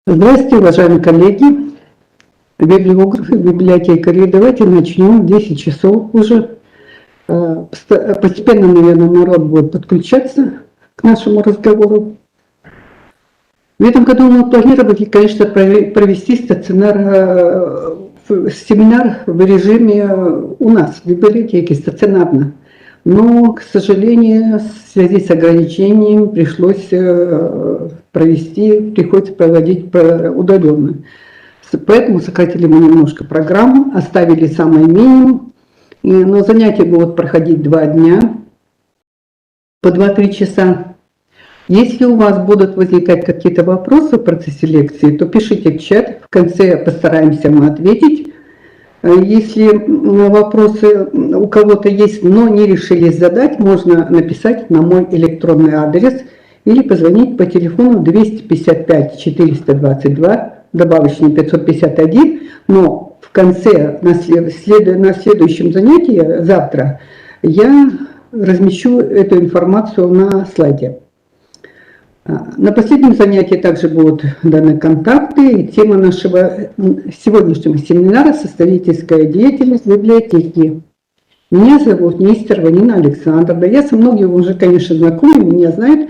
Здравствуйте, уважаемые коллеги, библиографы, библиотекари. Давайте начнем. 10 часов уже. Постепенно, наверное, народ будет подключаться к нашему разговору. В этом году мы планировали, конечно, провести семинар в режиме у нас, в библиотеке, стационарно. Но, к сожалению, в связи с ограничением приходится проводить удаленно. Поэтому сократили мы немножко программу, оставили самый минимум. Но занятия будут проходить 2 дня, по 2-3 часа. Если у вас будут возникать какие-то вопросы в процессе лекции, то пишите в чат, в конце постараемся мы ответить. Если вопросы у кого-то есть, но не решились задать, можно написать на мой электронный адрес или позвонить по телефону 255 422, добавочный 551, но в конце, на следующем занятии, завтра, я размещу эту информацию на слайде. На последнем занятии также будут даны контакты, и тема нашего сегодняшнего семинара – составительская деятельность библиотеки. Меня зовут Нестерова Нина Александровна. Я со многими уже, конечно, знакомы, меня знают,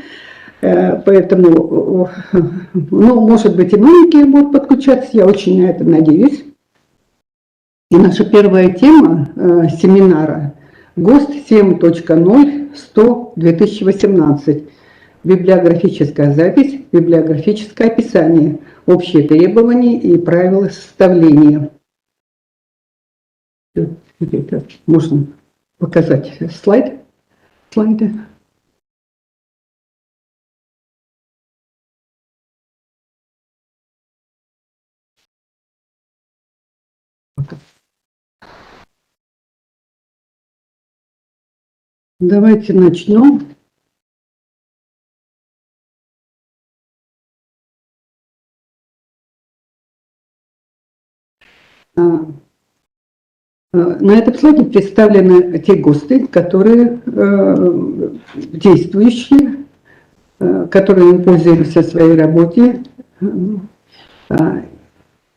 поэтому, может быть, и новенькие будут подключаться, я очень на это надеюсь. И наша первая тема семинара – ГОСТ 7.0-100-2018. Библиографическая запись, библиографическое описание, общие требования и правила составления. Можно показать слайды. Давайте начнем. На этом слайде представлены те ГОСТы, которые действующие, которые мы пользуемся в своей работе.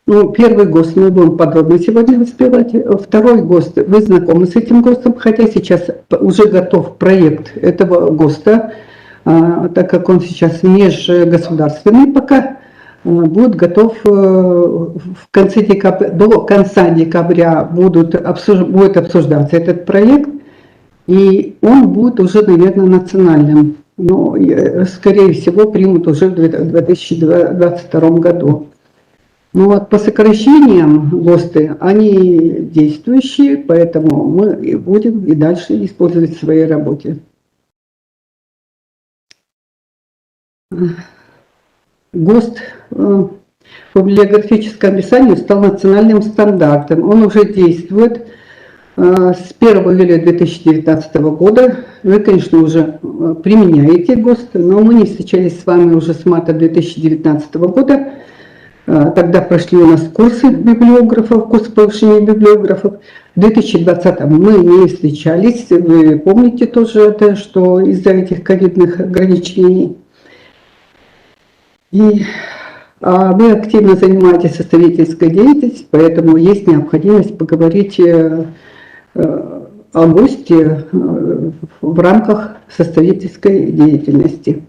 Первый ГОСТ мы будем подробно сегодня воспевать. Второй ГОСТ, вы знакомы с этим ГОСТом, хотя сейчас уже готов проект этого ГОСТа, так как он сейчас межгосударственный пока. Будет готов в конце декабря, до конца декабря будет обсуждаться этот проект, и он будет уже, наверное, национальным. Но, скорее всего, примут уже в 2022 году. По сокращениям ГОСТы, они действующие, поэтому мы будем и дальше использовать в своей работе. ГОСТ по библиографическому описанию стал национальным стандартом. Он уже действует с 1 июля 2019 года. Вы, конечно, уже применяете ГОСТ, но мы не встречались с вами уже с марта 2019 года. Тогда прошли у нас курсы библиографов, курсы повышения библиографов. В 2020 мы не встречались. Вы помните тоже это, что из-за этих ковидных ограничений. Вы активно занимаетесь составительской деятельностью, поэтому есть необходимость поговорить о ГОСТе в рамках составительской деятельности.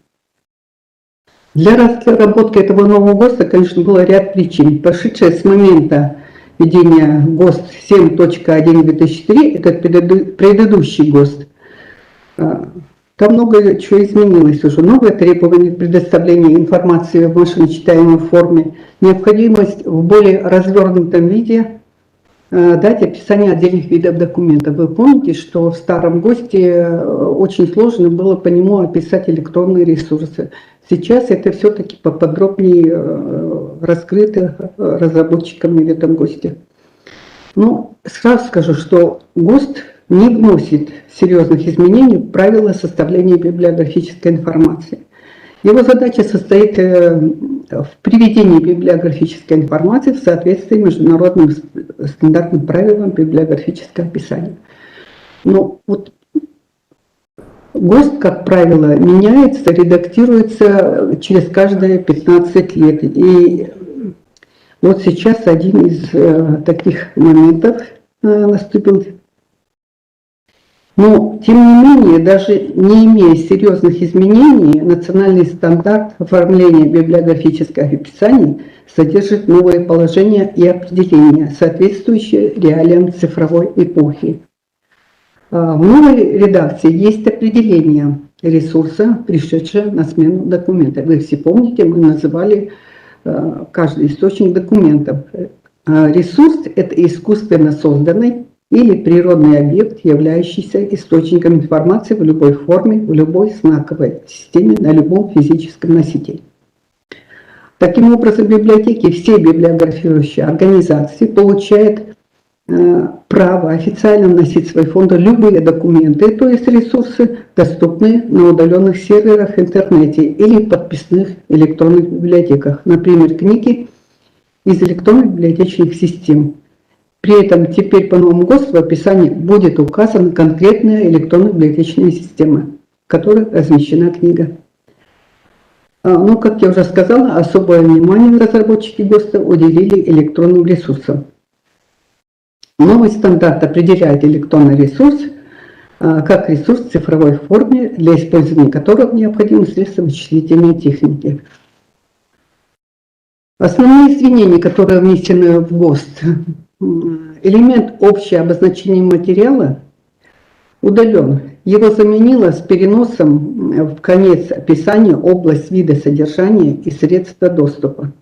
Для разработки этого нового ГОСТа, конечно, было ряд причин. Прошедшие с момента введения ГОСТ 7.1/2003, это предыдущий ГОСТ, там много чего изменилось уже. Новые требования предоставления информации в машиночитаемой форме, необходимость в более развернутом виде дать описание отдельных видов документов. Вы помните, что в старом ГОСТе очень сложно было по нему описать электронные ресурсы. Сейчас это все-таки поподробнее раскрыто разработчиками в этом ГОСТе. Сразу скажу, что ГОСТ не вносит серьезных изменений в правила составления библиографической информации. Его задача состоит в приведении библиографической информации в соответствии с международным стандартным правилам библиографического описания. ГОСТ, как правило, меняется, редактируется через каждые 15 лет. И Вот сейчас один из таких моментов наступил. Но, тем не менее, даже не имея серьезных изменений, национальный стандарт оформления библиографических описаний содержит новые положения и определения, соответствующие реалиям цифровой эпохи. В новой редакции есть определение ресурса, пришедшее на смену документа. Вы все помните, мы называли каждый источник документов. Ресурс – это искусственно созданный или природный объект, являющийся источником информации в любой форме, в любой знаковой системе, на любом физическом носителе. Таким образом, библиотеки, все библиографирующие организации получают право официально вносить в свои фонды любые документы, то есть ресурсы, доступные на удаленных серверах в интернете или подписных электронных библиотеках, например, книги из электронных библиотечных систем. При этом теперь по новому ГОСТу в описании будет указана конкретная электронная библиотечная система, в которой размещена книга. Но, как я уже сказала, особое внимание разработчики ГОСТа уделили электронным ресурсам. Новый стандарт определяет электронный ресурс как ресурс в цифровой форме, для использования которого необходимы средства вычислительной техники. Основные изменения, которые внесены в ГОСТ. Элемент «Общее обозначение материала» удален. Его заменило с переносом в конец описания область вида содержания и средства доступа.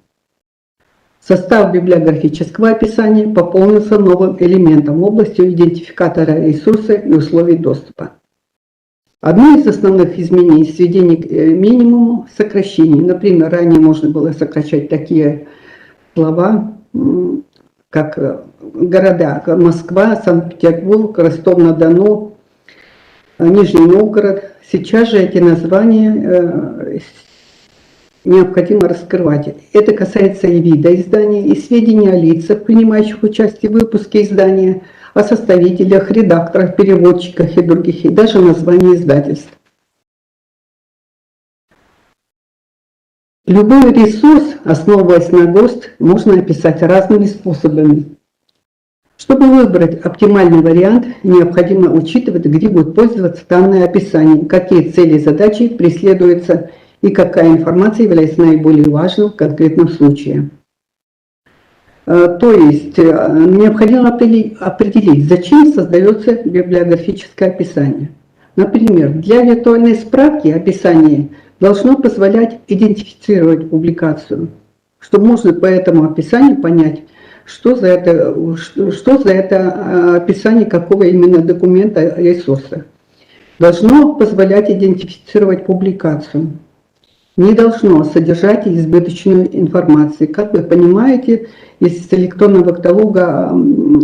Состав библиографического описания пополнился новым элементом областью идентификатора ресурса и условий доступа. Одно из основных изменений – сведение к минимуму сокращений. Например, ранее можно было сокращать такие слова, как города Москва, Санкт-Петербург, Ростов-на-Дону, Нижний Новгород. Сейчас же эти названия необходимо раскрывать. Это касается и вида издания, и сведений о лицах, принимающих участие в выпуске издания, о составителях, редакторах, переводчиках и других, и даже название издательств. Любой ресурс, основываясь на ГОСТ, можно описать разными способами. Чтобы выбрать оптимальный вариант, необходимо учитывать, где будет пользоваться данное описание, какие цели и задачи преследуются и какая информация является наиболее важной в конкретном случае. То есть необходимо определить, зачем создается библиографическое описание. Например, для виртуальной справки описание должно позволять идентифицировать публикацию, чтобы можно по этому описанию понять, что за это описание какого именно документа, ресурса. Должно позволять идентифицировать публикацию. Не должно содержать избыточную информацию. Как вы понимаете, из электронного каталога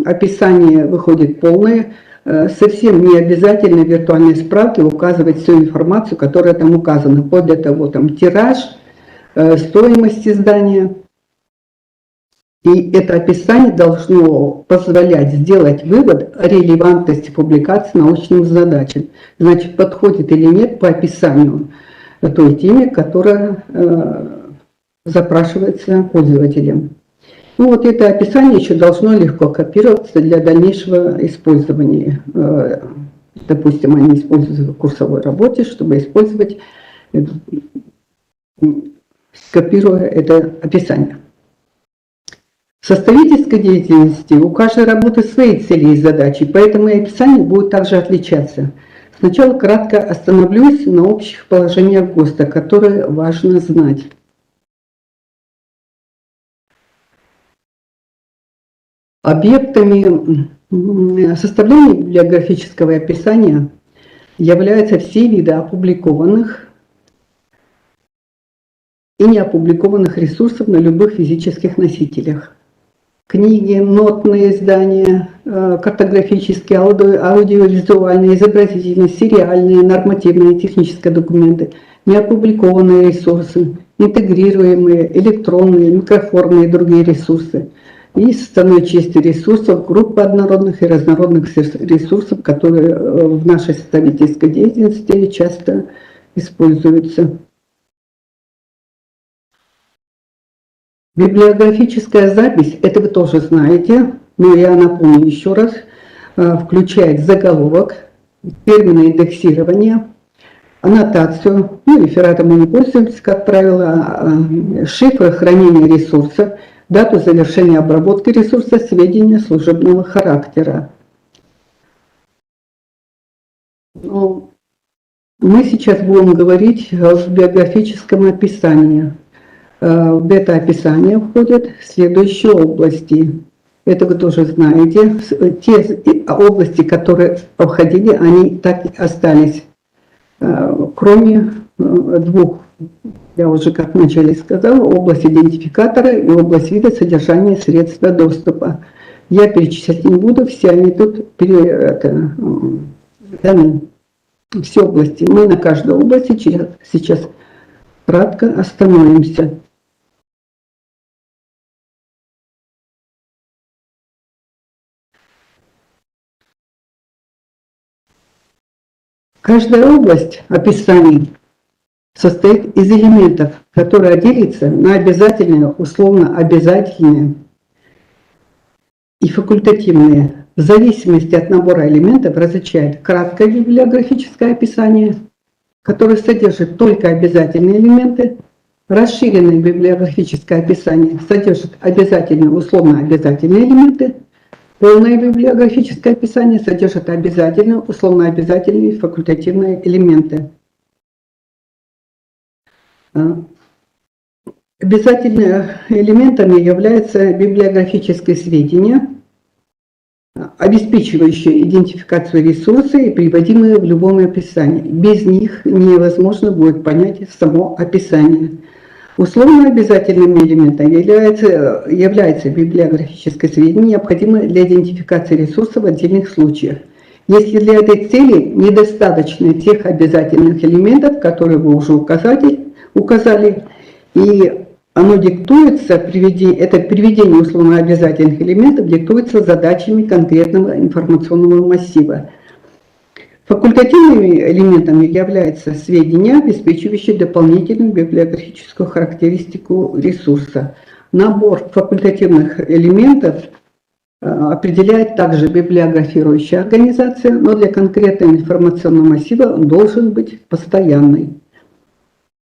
описание выходит полное, совсем не обязательно в виртуальной справке указывать всю информацию, которая там указана, вплоть до того, там тираж, стоимость издания. И это описание должно позволять сделать вывод о релевантности публикации научным задачам. Значит, подходит или нет по описанию той теме, которая запрашивается пользователем. Ну вот это описание еще должно легко копироваться для дальнейшего использования. Допустим, они используют в курсовой работе, чтобы использовать, скопируя это описание. В составительской деятельности у каждой работы свои цели и задачи, поэтому и описание будет также отличаться. Сначала кратко остановлюсь на общих положениях ГОСТа, которые важно знать. Объектами составления библиографического описания являются все виды опубликованных и неопубликованных ресурсов на любых физических носителях. Книги, нотные издания, картографические, аудиовизуальные, изобразительные, сериальные, нормативные, технические документы, неопубликованные ресурсы, интегрируемые, электронные, микроформные и другие ресурсы. И составной частью ресурсов группа однородных и разнородных ресурсов, которые в нашей составительской деятельности часто используются. Библиографическая запись, это вы тоже знаете, но я напомню еще раз, включает заголовок, термины индексирования, аннотацию, ну, рефератом мы не пользуемся, как правило, шифры хранения ресурса, дату завершения обработки ресурса, сведения служебного характера. Но мы сейчас будем говорить о биографическом описании. В это описание входят следующие области. Это вы тоже знаете. Те области, которые входили, они так и остались. Кроме двух, я уже как вначале сказала, область идентификатора и область вида содержания средства доступа. Я перечислять не буду, все они тут даны. Все области. Мы на каждой области сейчас кратко остановимся. Каждая область описаний состоит из элементов, которые делятся на обязательные, условно обязательные и факультативные. В зависимости от набора элементов различает краткое библиографическое описание, которое содержит только обязательные элементы, расширенное библиографическое описание содержит обязательные, условно обязательные элементы, полное библиографическое описание содержит обязательные, условно обязательные и факультативные элементы. Обязательными элементами являются библиографические сведения, обеспечивающие идентификацию ресурса и приводимые в любом описании. Без них невозможно будет понять само описание. Условно обязательными элементами является библиографическое сведение, необходимое для идентификации ресурса в отдельных случаях. Если для этой цели недостаточно тех обязательных элементов, которые вы уже указали, и оно диктуется, это приведение условно обязательных элементов диктуется задачами конкретного информационного массива. Факультативными элементами являются сведения, обеспечивающие дополнительную библиографическую характеристику ресурса. Набор факультативных элементов определяет также библиографирующая организация, но для конкретного информационного массива он должен быть постоянный.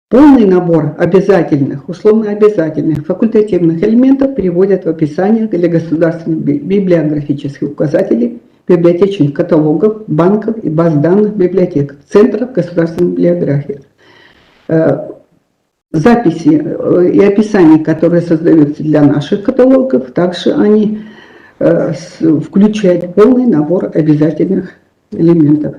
Полный набор обязательных, условно обязательных, факультативных элементов переводят в описание для государственных библиографических указателей, библиотечных каталогов, банков и баз данных библиотек, центров государственной библиографии. Записи и описания, которые создаются для наших каталогов, также они включают полный набор обязательных элементов.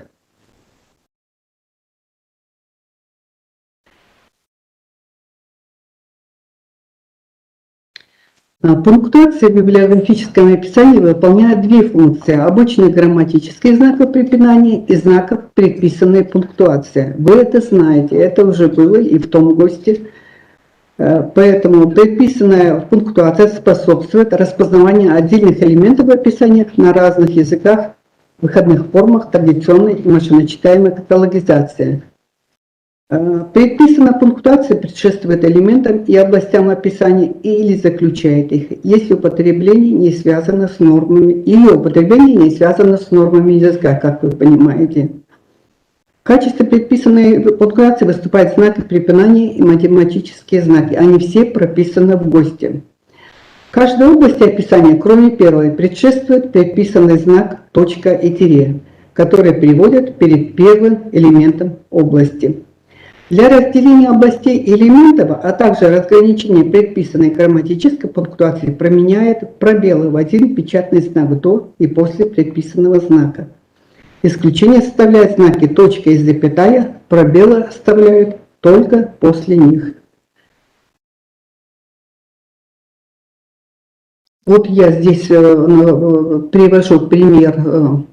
Пунктуация в библиографическом описании выполняет две функции: обычные грамматические знаков препинания и знаков предписанной пунктуации. Вы это знаете, это уже было и в том ГОСТе. Поэтому предписанная пунктуация способствует распознаванию отдельных элементов в описаниях на разных языках, выходных формах традиционной и машиночитаемой каталогизации. Предписанная пунктуация предшествует элементам и областям описания или заключает их, если употребление не связано с нормами, или употребление не связано с нормами языка, как вы понимаете. В качестве предписанной пунктуации выступают знаки препинания и математические знаки. Они все прописаны в ГОСТе. Каждой области описания, кроме первой, предшествует предписанный знак точка и тире, которые приводят перед первым элементом области. Для разделения областей и элементов, а также разграничения предписанной грамматической пунктуации променяет пробелы в один печатный знак до и после предписанного знака. Исключение составляют знаки точка и запятая, пробелы оставляют только после них. Вот я здесь привожу пример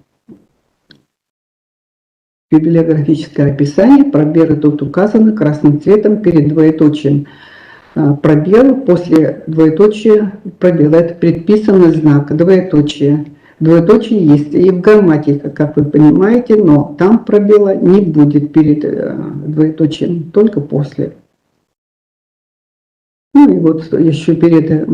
библиографическое описание. Пробелы тут указаны красным цветом перед двоеточием. Пробел после двоеточия пробел. Это предписанный знак, двоеточие. Двоеточие есть и в грамматике, как вы понимаете, но там пробела не будет перед двоеточием, только после. Ну и вот еще перед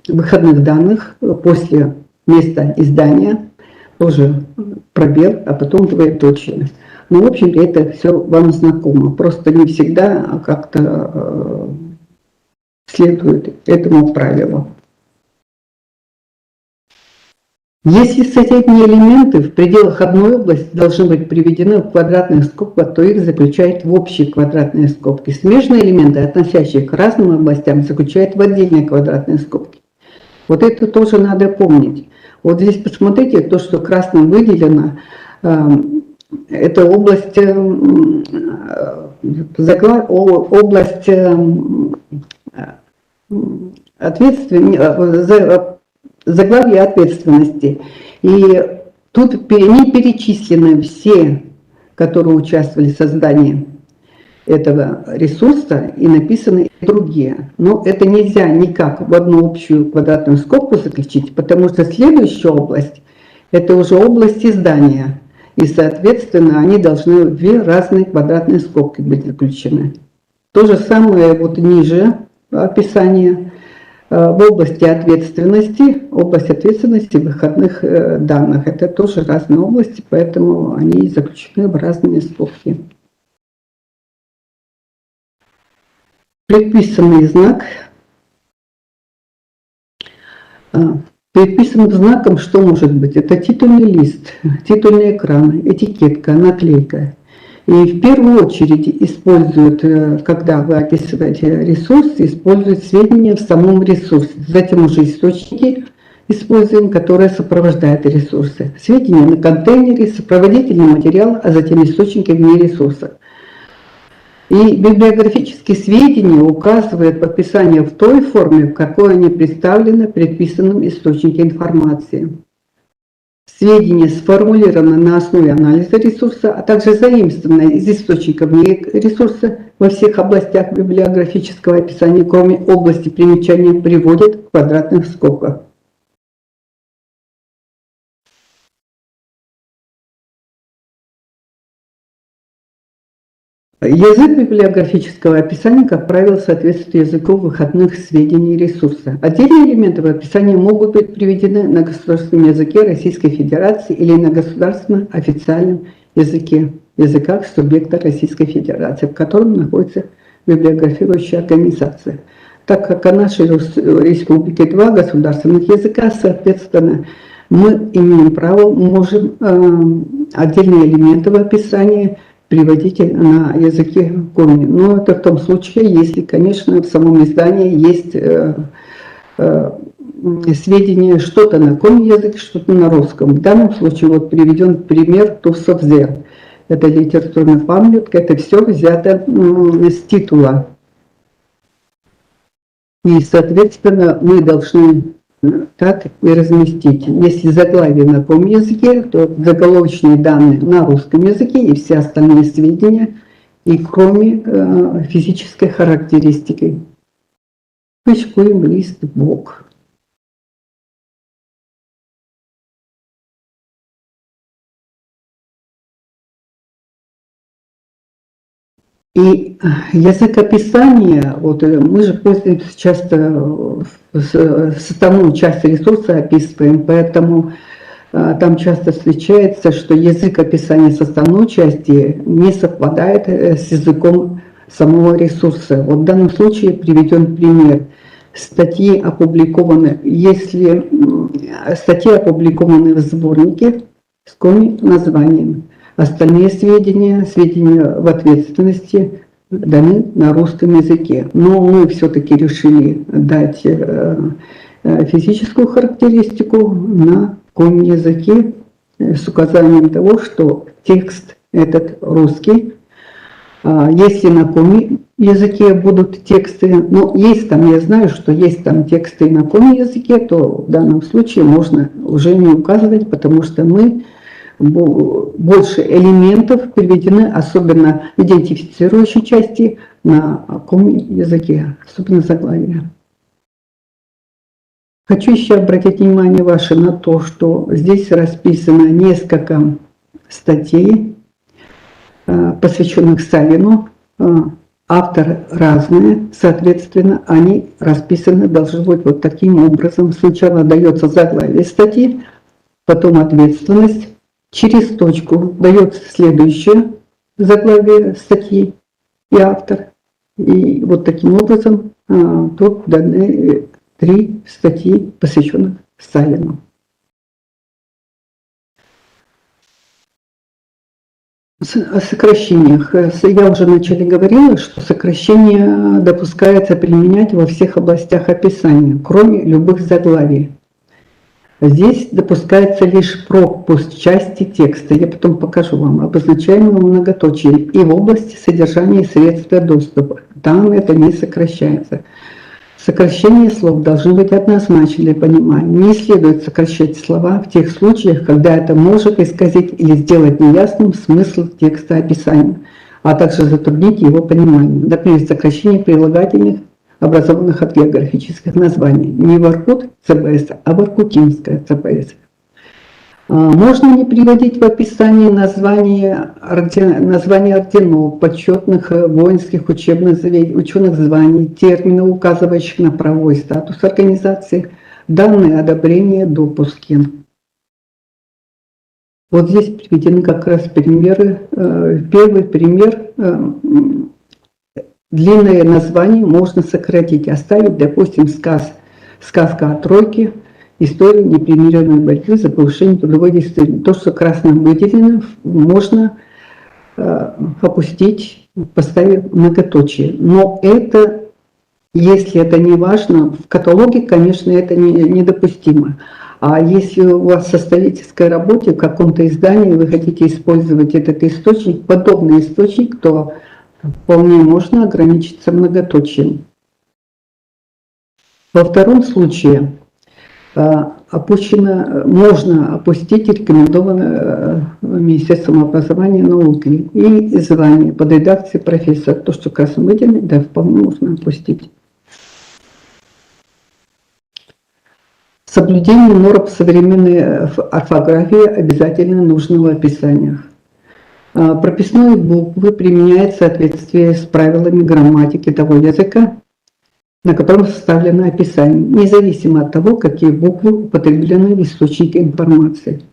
выходных данных, после места издания, тоже пробел, а потом двоеточие. Ну, в общем-то, это все вам знакомо. Просто не всегда как-то следует этому правилу. Если соседние элементы в пределах одной области должны быть приведены в квадратных скобках, то их заключают в общие квадратные скобки. Смежные элементы, относящие к разным областям, заключают в отдельные квадратные скобки. Вот это тоже надо помнить. Вот здесь посмотрите, то, что красным выделено, это область, область заглавие ответственности. И тут не перечислены все, которые участвовали в создании этого ресурса, и написаны другие. Но это нельзя никак в одну общую квадратную скобку заключить, потому что следующая область – это уже область издания. И, соответственно, они должны в две разные квадратные скобки быть заключены. То же самое вот ниже описание. В области ответственности выходных данных. Это тоже разные области, поэтому они заключены в разные скобки. Предписанный знак. Предписанным знаком что может быть? Это титульный лист, титульный экран, этикетка, наклейка. И в первую очередь используют, когда вы описываете ресурс, используют сведения в самом ресурсе. Затем уже источники используем, которые сопровождают ресурсы. Сведения на контейнере, сопроводительный материал, а затем источники вне ресурса. И библиографические сведения указывают в описании в той форме, в какой они представлены в предписанном источнике информации. Сведения сформулированы на основе анализа ресурса, а также заимствованы из источников ресурса во всех областях библиографического описания, кроме области примечания, приводят в квадратных скобках. Язык библиографического описания, как правило, соответствует языку выходных сведений ресурса. Отдельные элементы в описании могут быть приведены на государственном языке Российской Федерации или на государственном официальном языке, языках субъекта Российской Федерации, в котором находится библиографирующая организация. Так как в нашей республике два государственных языка, соответственно, мы имеем право, можем отдельные элементы в описании приводите на языке коми. Но это в том случае, если, конечно, в самом издании есть сведения, что-то на коми языке, что-то на русском. В данном случае вот приведен пример Тувсовзер. Это литературная памятка, это все взято с титула. И, соответственно, мы должны так и разместить. Если заглавие на каком языке, то заголовочные данные на русском языке и все остальные сведения, и кроме физической характеристики. Пучкуем лист в бок. И язык описания, вот мы же пользуемся часто составную часть ресурса описываем, поэтому там часто встречается, что язык описания составной части не совпадает с языком самого ресурса. Вот в данном случае приведен пример. Статьи опубликованы, если статьи опубликованы в сборнике с коми-названием. Остальные сведения в ответственности даны на русском языке. Но мы все-таки решили дать физическую характеристику на коми-языке с указанием того, что текст этот русский. Если на коми-языке будут тексты, ну, есть там, я знаю, что есть там тексты на коми-языке, то в данном случае можно уже не указывать, потому что мы больше элементов приведены, особенно в идентифицирующей части, на коми-языке, особенно заглавия. Хочу еще обратить внимание ваше на то, что здесь расписано несколько статей, посвященных Савину. Авторы разные, соответственно, они расписаны должны быть вот таким образом. Сначала дается заглавие статьи, потом ответственность, через точку дается следующее заглавие статьи и автор. И вот таким образом тут даны 3 статьи, посвященных Сталину. О сокращениях. Я уже вначале говорила, что сокращение допускается применять во всех областях описания, кроме любых заглавий. Здесь допускается лишь пропуск части текста, я потом покажу вам, обозначаемого многоточием, и в области содержания и средства доступа. Там это не сокращается. Сокращение слов должны быть однозначны для понимания. Не следует сокращать слова в тех случаях, когда это может исказить или сделать неясным смысл текста описания, а также затруднить его понимание. Например, сокращение прилагательных, образованных от географических названий. Не Воркут ЦБС, а Воркутинская ЦБС. Можно не приводить в описании названия орденов, почетных воинских учебных ученых званий, термины, указывающих на правовой статус организации, данные одобрения, допуски. Вот здесь приведены как раз примеры. Первый пример. Длинное название можно сократить, оставить, допустим, сказка о тройке, история непримиренной борьбы за повышение трудовой дисциплины. То, что красным выделено, можно опустить, поставив многоточие. Но это, если это не важно, в каталоге, конечно, это недопустимо. А если у вас в составительской работе, в каком-то издании вы хотите использовать этот источник, подобный источник, то вполне можно ограничиться многоточием. Во втором случае можно опустить рекомендованное Министерством образования и науки и звание под редакцией профессора. То, что красным выделено, да, вполне можно опустить. Соблюдение норм современной орфографии обязательно нужно в описаниях. Прописные буквы применяют в соответствии с правилами грамматики того языка, на котором составлено описание, независимо от того, какие буквы употреблены в источнике информации.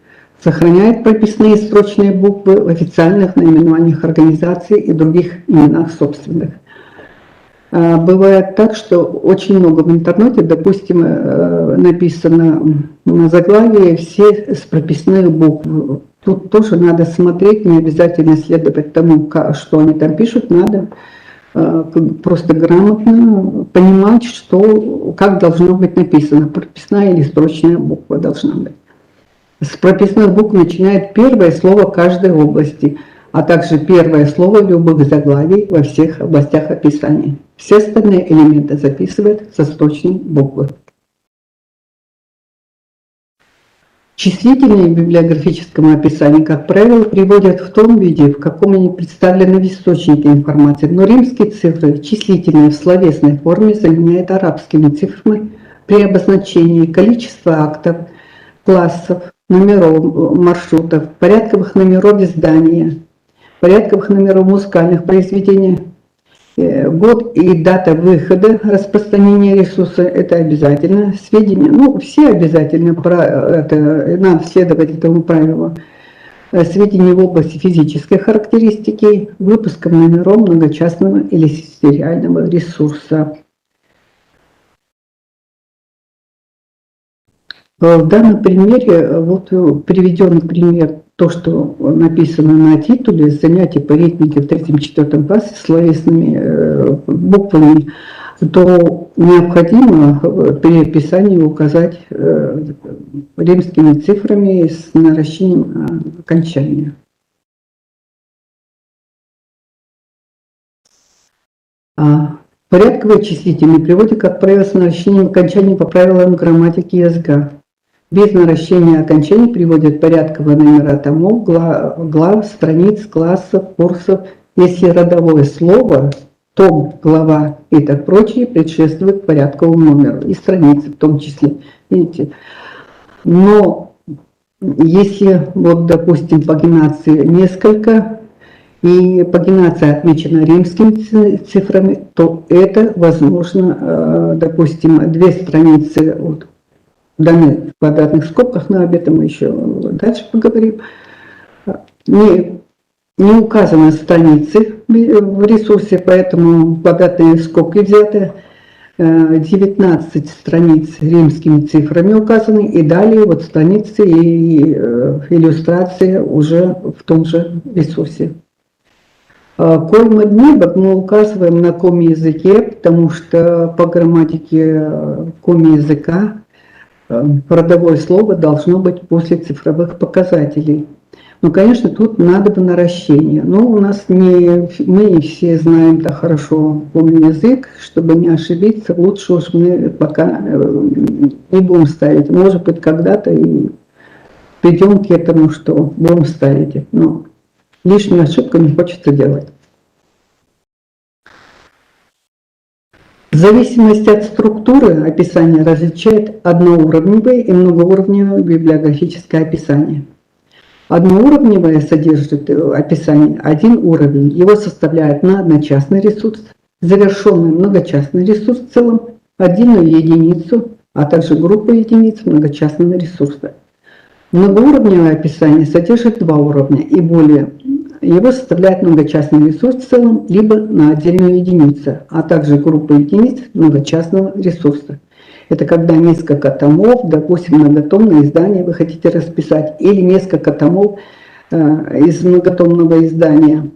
Сохраняет прописные строчные буквы в официальных наименованиях организаций и других именах собственных. Бывает так, что очень много в интернете, допустим, написано на заглавии все с прописных букв. Тут тоже надо смотреть, не обязательно следовать тому, что они там пишут, надо просто грамотно понимать, как должно быть написано, прописная или строчная буква должна быть. С прописных букв начинает первое слово каждой области, а также первое слово любых заглавий во всех областях описания. Все остальные элементы записывают со строчной буквы. Числительные в библиографическом описании, как правило, приводят в том виде, в каком они представлены в источнике информации, но римские цифры, числительные в словесной форме, заменяют арабскими цифрами при обозначении количества актов, классов, номеров, маршрутов, порядковых номеров издания, порядковых номеров музыкальных произведений, год и дата выхода распространения ресурса, это обязательно. Сведения, все обязательно, надо следовать этому правилу. Сведения в области физической характеристики, выпуском номеров многочастного или сериального ресурса. В данном примере, вот приведен пример, то, что написано на титуле, занятия по ритмике в 3-4 классе словесными буквами, то необходимо при описании указать римскими цифрами с наращением окончания. Порядковые числительные приводят, как правило, с наращением окончания по правилам грамматики языка. Без наращения окончаний приводят порядковые номера томов, глав, страниц, классов, курсов. Если родовое слово, том, глава и так прочее предшествует порядковому номеру, и страницы в том числе. Видите? Но если, вот, допустим, пагинации несколько, и пагинация отмечена римскими цифрами, то это возможно, допустим, 2 страницы даны в квадратных скобках, но об этом мы еще дальше поговорим. Не указаны страницы в ресурсе, поэтому квадратные скобки взяты. 19 страниц римскими цифрами указаны, и далее вот страницы и иллюстрации уже в том же ресурсе. Койма днебок мы указываем на коме языке, потому что по грамматике коме языка родовое слово должно быть после цифровых показателей. Ну, конечно, тут надо бы наращение. Но у нас мы не все знаем так хорошо коме язык, чтобы не ошибиться, лучше уж мы пока не будем ставить. Может быть, когда-то и придем к этому, что будем ставить. Но лишнюю ошибку не хочется делать. В зависимости от структуры описания различает одноуровневое и многоуровневое библиографическое описание. Одноуровневое содержит описание один уровень, его составляет на одночастный ресурс, завершенный многочастный ресурс в целом, отдельную единицу, а также группу единиц многочастного ресурса. Многоуровневое описание содержит 2 уровня и более. Его составляет многочастный ресурс в целом, либо на отдельную единицу, а также группа единиц многочастного ресурса. Это когда несколько томов, допустим, многотомное издание вы хотите расписать, или несколько томов из многотомного издания.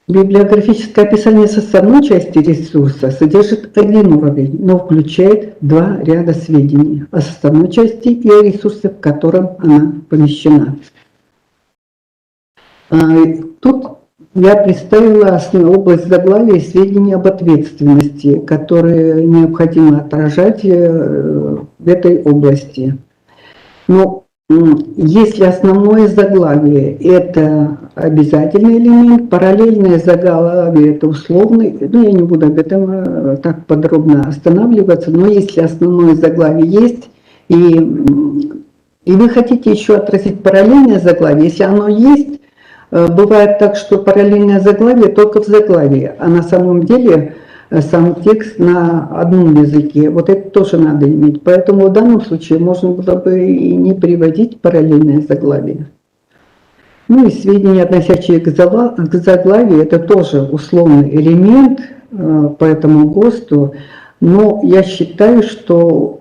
Библиографическое описание составной части ресурса содержит 1 уровень, но включает 2 ряда сведений о составной части и о ресурсе, в котором она помещена. Тут я представила область заглавия и сведения об ответственности, которые необходимо отражать в этой области. Но если основное заглавие – это обязательный элемент, параллельное заглавие – это условный, ну я не буду об этом так подробно останавливаться, но если основное заглавие есть, и вы хотите еще отразить параллельное заглавие, если оно есть, бывает так, что параллельное заглавие только в заглавии, а на самом деле сам текст на одном языке. Вот это тоже надо иметь. Поэтому в данном случае можно было бы и не приводить параллельное заглавие. Ну и сведения, относящиеся к заглавию, это тоже условный элемент по этому ГОСТу. Но я считаю, что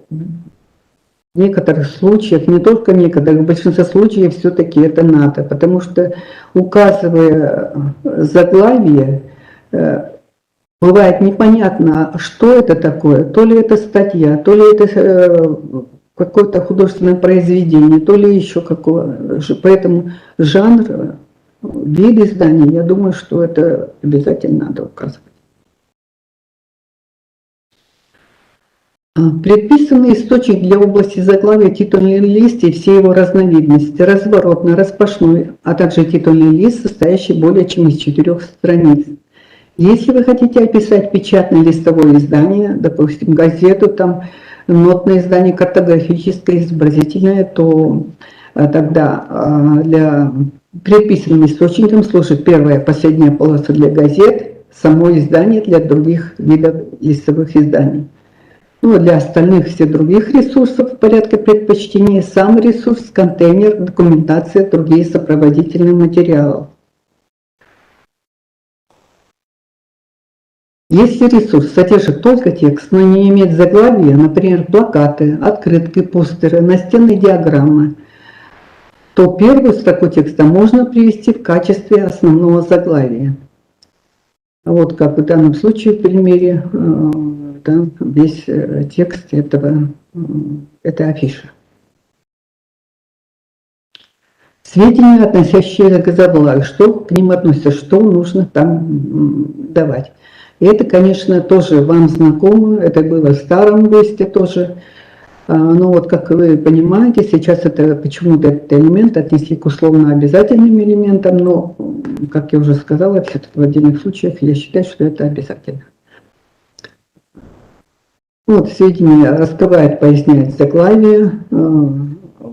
в некоторых случаях, не только в некоторых, в большинстве случаев все-таки это надо, потому что, указывая заглавие, бывает непонятно, что это такое, то ли это статья, то ли это какое-то художественное произведение, то ли еще какое. Поэтому жанр, вид издания, я думаю, что это обязательно надо указывать. Предписанный источник для области заглавия титульный лист и все его разновидности, разворотный, распашной, а также титульный лист, состоящий более чем из 4 страниц. Если вы хотите описать печатное листовое издание, допустим, газету, там, нотное издание, картографическое, изобразительное, то тогда для предписанным источником служит первая и последняя полоса для газет, само издание для других видов листовых изданий. Ну, для остальных всех других ресурсов в порядке предпочтения сам ресурс, контейнер, документация, другие сопроводительные материалы. Если ресурс содержит только текст, но не имеет заглавия, например, плакаты, открытки, постеры, настенные диаграммы, то первую строку текста можно привести в качестве основного заглавия. Вот как в данном случае в примере. Да, весь текст этой афиши. Сведения, относящиеся к заглавию, что к ним относится, что нужно там давать. И это, конечно, тоже вам знакомо, это было в старом ГОСТе тоже. Но вот, как вы понимаете, сейчас это почему-то этот элемент отнесли к условно обязательным элементам, но, как я уже сказала, все-таки в отдельных случаях я считаю, что это обязательно. Вот сведения раскрывает, поясняет заглавие,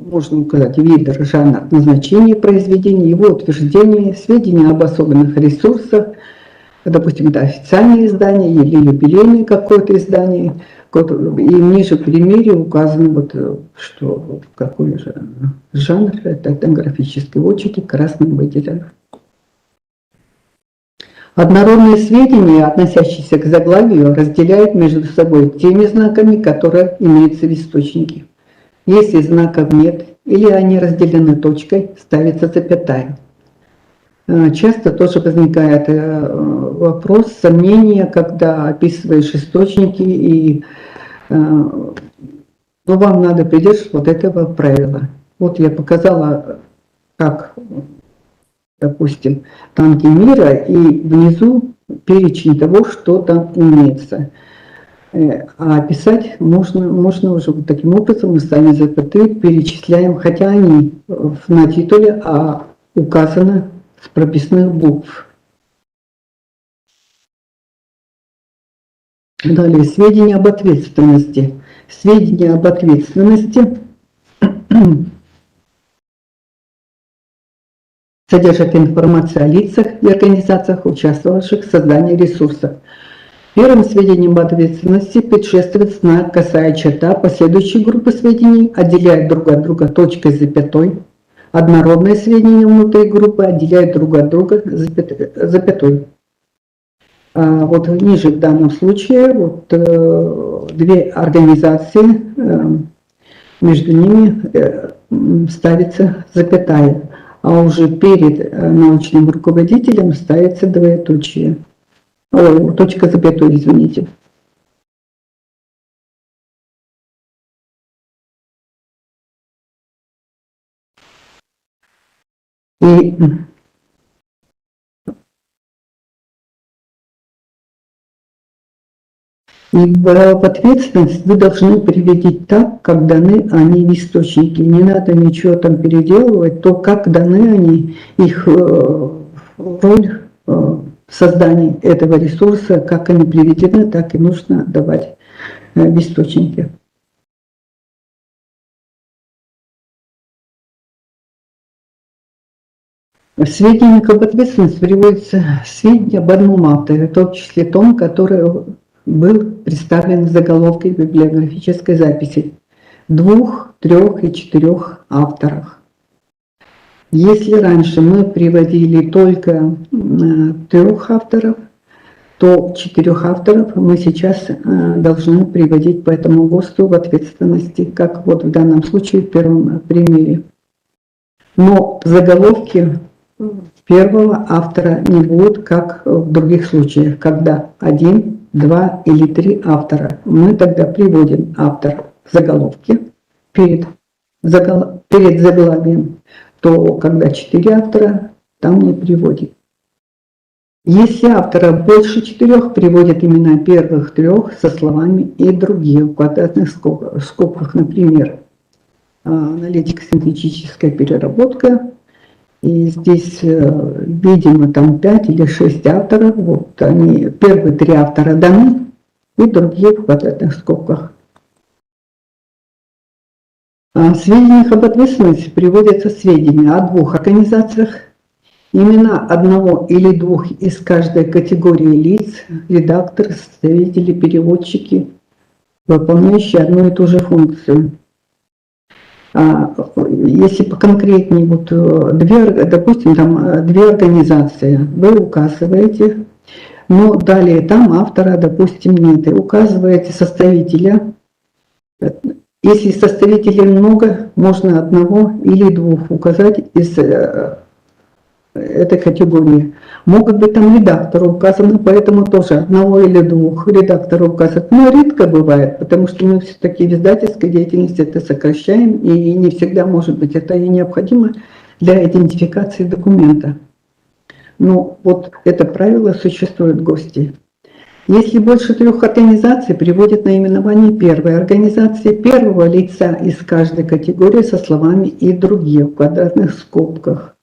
можно указать вид, жанр, назначение произведения, его утверждение, сведения об особенных ресурсах, допустим, это официальное издание или юбилейное какое-то издание. И ниже в примере указано, вот, что какой же жанр, это этнографические очерки, красным выделено. Однородные сведения, относящиеся к заглавию, разделяют между собой теми знаками, которые имеются в источнике. Если знаков нет или они разделены точкой, ставится запятая. Часто тоже возникает вопрос, сомнения, когда описываешь источники, и вам надо придерживаться вот этого правила. Вот я показала, как, допустим, танки мира, и внизу перечень того, что там имеется. А описать можно уже вот таким образом, мы сами запятые перечисляем, хотя они на титуле, а указаны с прописных букв. Далее, сведения об ответственности. Сведения об ответственности содержат информацию о лицах и организациях, участвовавших в создании ресурсов. Первым сведениям об ответственности предшествует знак, косая черта, последующие группы сведений отделяют друг от друга точкой с запятой. Однородные сведения внутри группы отделяют друг от друга запятой. Вот ниже в данном случае вот, две организации, между ними ставится запятая, а уже перед научным руководителем ставится двоеточие. Ой, точка запятой, извините. И в ответственность вы должны переводить так, как даны они в источнике. Не надо ничего там переделывать, то как даны они, их роль в создании этого ресурса, как они приведены, так и нужно давать в источнике. В сведениях об ответственности приводятся сведения об одном авторе, в том числе том, который был представлен в заголовке библиографической записи, 2, 3 и 4 авторах. Если раньше мы приводили только 3 авторов, то 4 авторов мы сейчас должны приводить по этому ГОСТу в ответственности, как вот в данном случае в первом примере. Но в заголовке первого автора не будет, как в других случаях, когда 1, 2 или 3 автора. Мы тогда приводим автора в заголовке перед заглавием, то когда 4 автора, там не приводит. Если автора больше 4, приводят имена первых 3 со словами «и другие» в квадратных скобках, например, аналитико-синтетическая переработка. И здесь, видимо, там 5 или 6 авторов. Вот они, первые 3 автора даны, и другие в квадратных скобках. В сведениях об ответственности приводятся сведения о 2 организациях, имена одного или 2 из каждой категории лиц, редакторы, составители, переводчики, выполняющие одну и ту же функцию. Если поконкретнее, вот допустим, там 2 организации, вы указываете, но далее там автора, допустим, нет, и указываете составителя. Если составителей много, можно 1 или 2 указать из этой категории. Могут быть там редакторы указаны, поэтому тоже 1 или 2 редакторов указывают. Но редко бывает, потому что мы все-таки в издательской деятельности это сокращаем, и не всегда, может быть, это и необходимо для идентификации документа. Но вот это правило существует в ГОСТе. Если больше 3 организаций, приводят наименование первой организации, первого лица из каждой категории со словами «и другие» в квадратных скобках.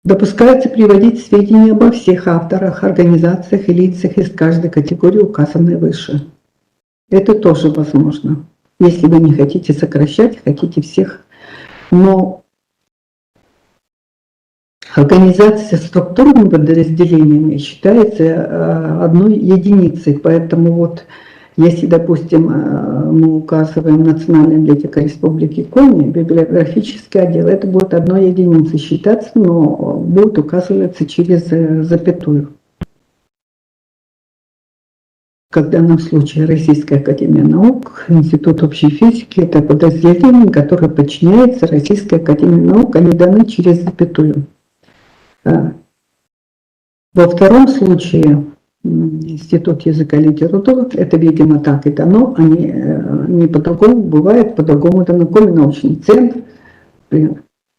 Допускается приводить сведения обо всех авторах, организациях и лицах из каждой категории, указанной выше. Это тоже возможно. если вы не хотите сокращать, хотите всех. Но организация структурными подразделениями считается одной единицей, поэтому вот если, допустим, мы указываем Национальная библиотека Республики Коми, библиографический отдел, это будет одной единицей считаться, но будет указываться через запятую. Как в данном случае Российская академия наук, Институт общей физики, это подразделение, которое подчиняется Российской академии наук, они даны через запятую. Во втором случае Институт языка и литературы, это, видимо, так и дано, они не по-другому, бывает по-другому дано. Коми научный центр,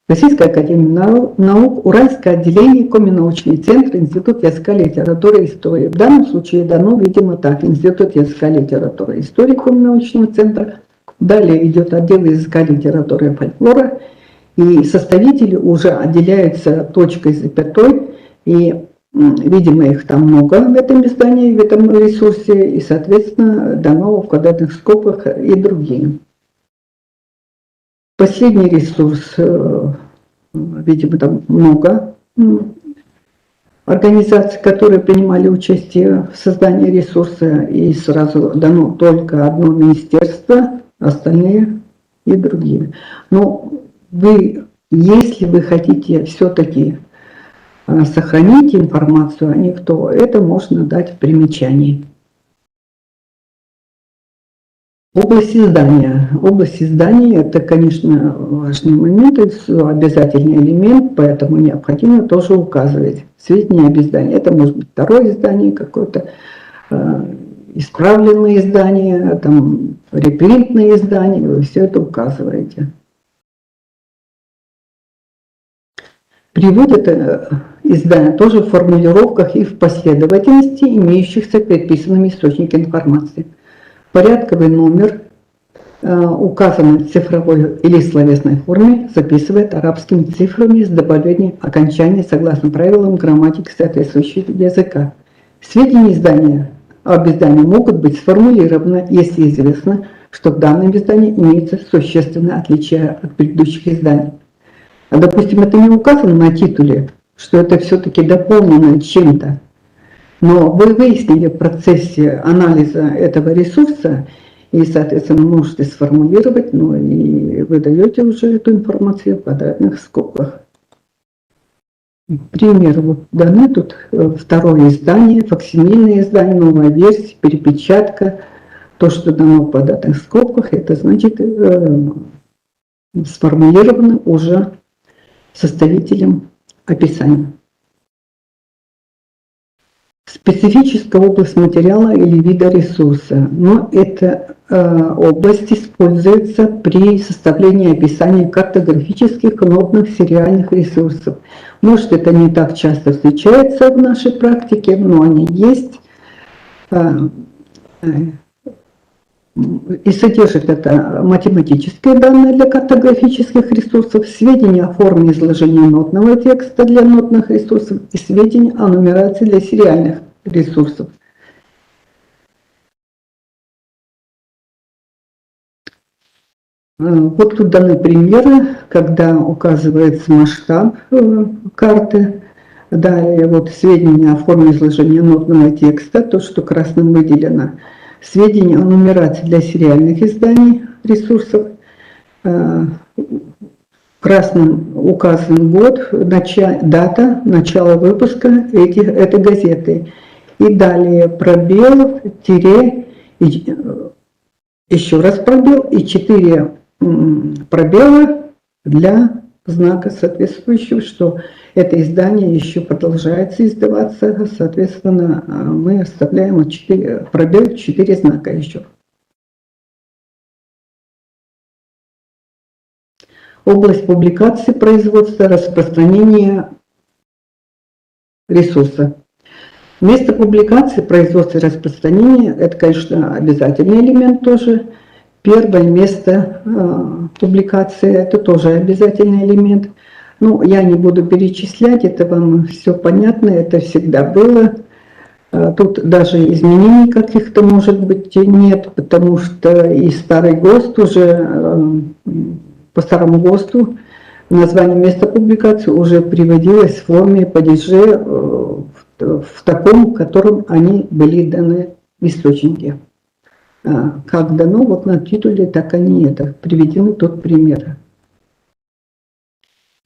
Российская академия наук, Уральское отделение, Коми научный центр, Институт языка, литературы и истории. В данном случае дано, видимо, так, Институт языка, литературы и истории Коми научного центра. Далее идет отдел языка, литературы и фольклора. И составители уже отделяются точкой, запятой, и, видимо, их там много в этом издании, в этом ресурсе, и, соответственно, дано в квадратных скобках и другие. Последний ресурс, видимо, там много организаций, которые принимали участие в создании ресурса, и сразу дано только одно министерство, остальные и другие. Но вы, если вы хотите все-таки сохранить информацию о них, то это можно дать в примечании. Область издания. Область издания – это, конечно, важный момент, обязательный элемент, поэтому необходимо тоже указывать сведения об издании. Это может быть второе издание какое-то, исправленное издание, там, репринтное издание, вы все это указываете. Приводят издания тоже в формулировках и в последовательности, имеющихся предписанными источниками информации. Порядковый номер, указанный в цифровой или словесной форме, записывает арабскими цифрами с добавлением окончания согласно правилам грамматики соответствующего языка. Сведения издания об издании могут быть сформулированы, если известно, что в данном издании имеется существенное отличие от предыдущих изданий. А, допустим, это не указано на титуле, что это все-таки дополнено чем-то. Но вы выяснили в процессе анализа этого ресурса и, соответственно, можете сформулировать, ну и вы даете уже эту информацию в квадратных скобках. Пример вот даны тут второе издание, факсимильное издание, новая версия, перепечатка. То, что дано в квадратных скобках, это значит сформулировано уже составителем описания. Специфическая область материала или вида ресурса. Но эта область используется при составлении описания картографических нотных сериальных ресурсов. Может, это не так часто встречается в нашей практике, но они есть. И содержит это математические данные для картографических ресурсов, сведения о форме изложения нотного текста для нотных ресурсов и сведения о нумерации для сериальных ресурсов. Вот тут даны примеры, когда указывается масштаб карты. Далее вот сведения о форме изложения нотного текста, то, что красным выделено. Сведения о нумерации для сериальных изданий ресурсов. Красным указан год, дата, начало выпуска этой газеты. И далее пробел, тире, еще раз пробел и 4 пробела для знака соответствующего, что это издание еще продолжается издаваться, соответственно, мы оставляем 4 пробел, 4 знака еще. Область публикации, производства, распространения ресурса. Место публикации, производства и распространения – это, конечно, обязательный элемент тоже. Первое место публикации – это тоже обязательный элемент. Ну, я не буду перечислять, это вам все понятно, это всегда было. Тут даже изменений каких-то, может быть, нет, потому что и старый ГОСТ уже, по старому ГОСТу название места публикации уже приводилось в форме падежа в таком, в котором они были даны в источнике. Как дано вот на титуле, так они это приведены тот пример.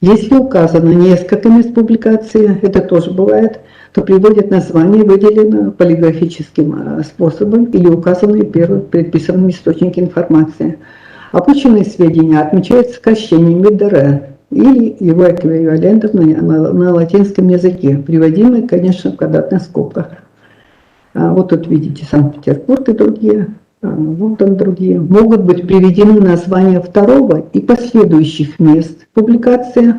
Если указано несколько мест публикации, это тоже бывает, то приводят название, выделено полиграфическим способом или указанные первым предписанным источники информации. Опущенные сведения отмечают сокращением МИДР или его эквивалентов на латинском языке, приводимые, конечно, в квадратных скобках. Вот тут видите Санкт-Петербург и другие. Вот там другие. Могут быть приведены названия второго и последующих мест публикации,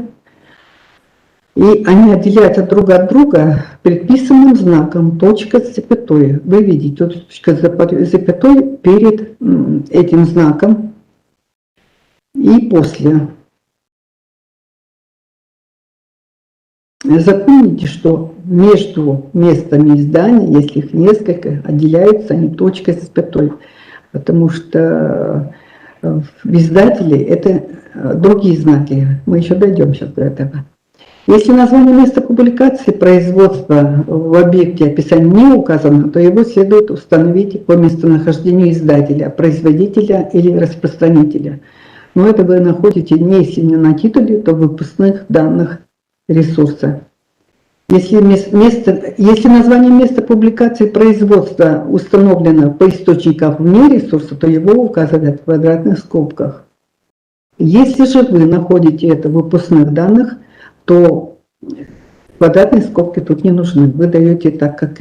и они отделяются друг от друга предписанным знаком точка с запятой. Вы видите, тут точка с запятой перед этим знаком и после. Запомните, что между местами издания, если их несколько, отделяются они точкой с запятой, потому что в издателе это другие знаки. Мы еще дойдем сейчас до этого. Если название места публикации производства в объекте описания не указано, то его следует установить по местонахождению издателя, производителя или распространителя. Но это вы находите не если не на титуле, то в выпускных данных ресурса. Если название места публикации производства установлено по источникам вне ресурса, то его указывают в квадратных скобках. Если же вы находите это в выпускных данных, то квадратные скобки тут не нужны. Вы даете так, как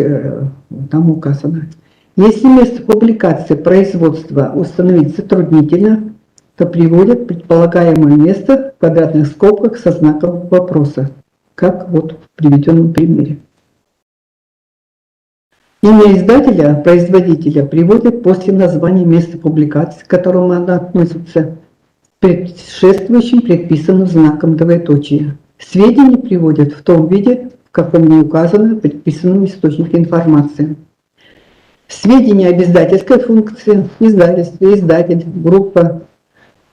там указано. Если место публикации производства установить затруднительно, то приводят предполагаемое место в квадратных скобках со знаком вопроса, как вот в приведенном примере. Имя издателя, производителя приводят после названия места публикации, к которому она относится, предшествующим предписанным знаком двоеточия. Сведения приводят в том виде, в каком не указано в предписанном источнике информации. Сведения об издательской функции, издательстве, издатель, группа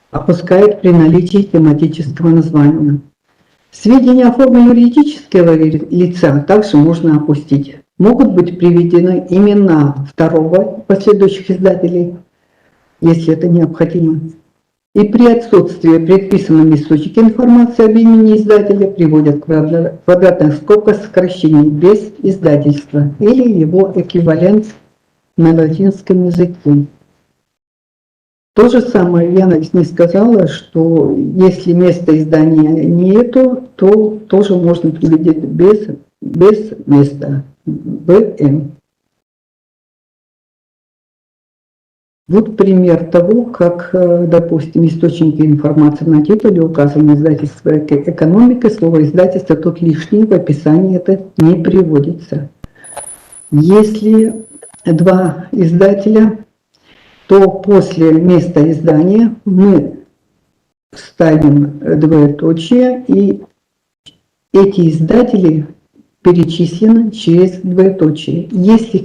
опускают при наличии тематического названия. Сведения о форме юридического лица также можно опустить. Могут быть приведены имена второго последующих издателей, если это необходимо. И при отсутствии предписанного источника информации об имени издателя приводят в квадратных скобках сокращение без издательства или его эквивалент на латинском языке. То же самое я не сказала, что если места издания нету, то тоже можно приводить без места. БМ. Вот пример того, как, допустим, источники информации на титуле указаны издательство «Экономика», слово «издательство» тут лишнее, в описании это не приводится. Если два издателя, то после места издания мы ставим двоеточие, и эти издатели перечислены через двоеточие. Если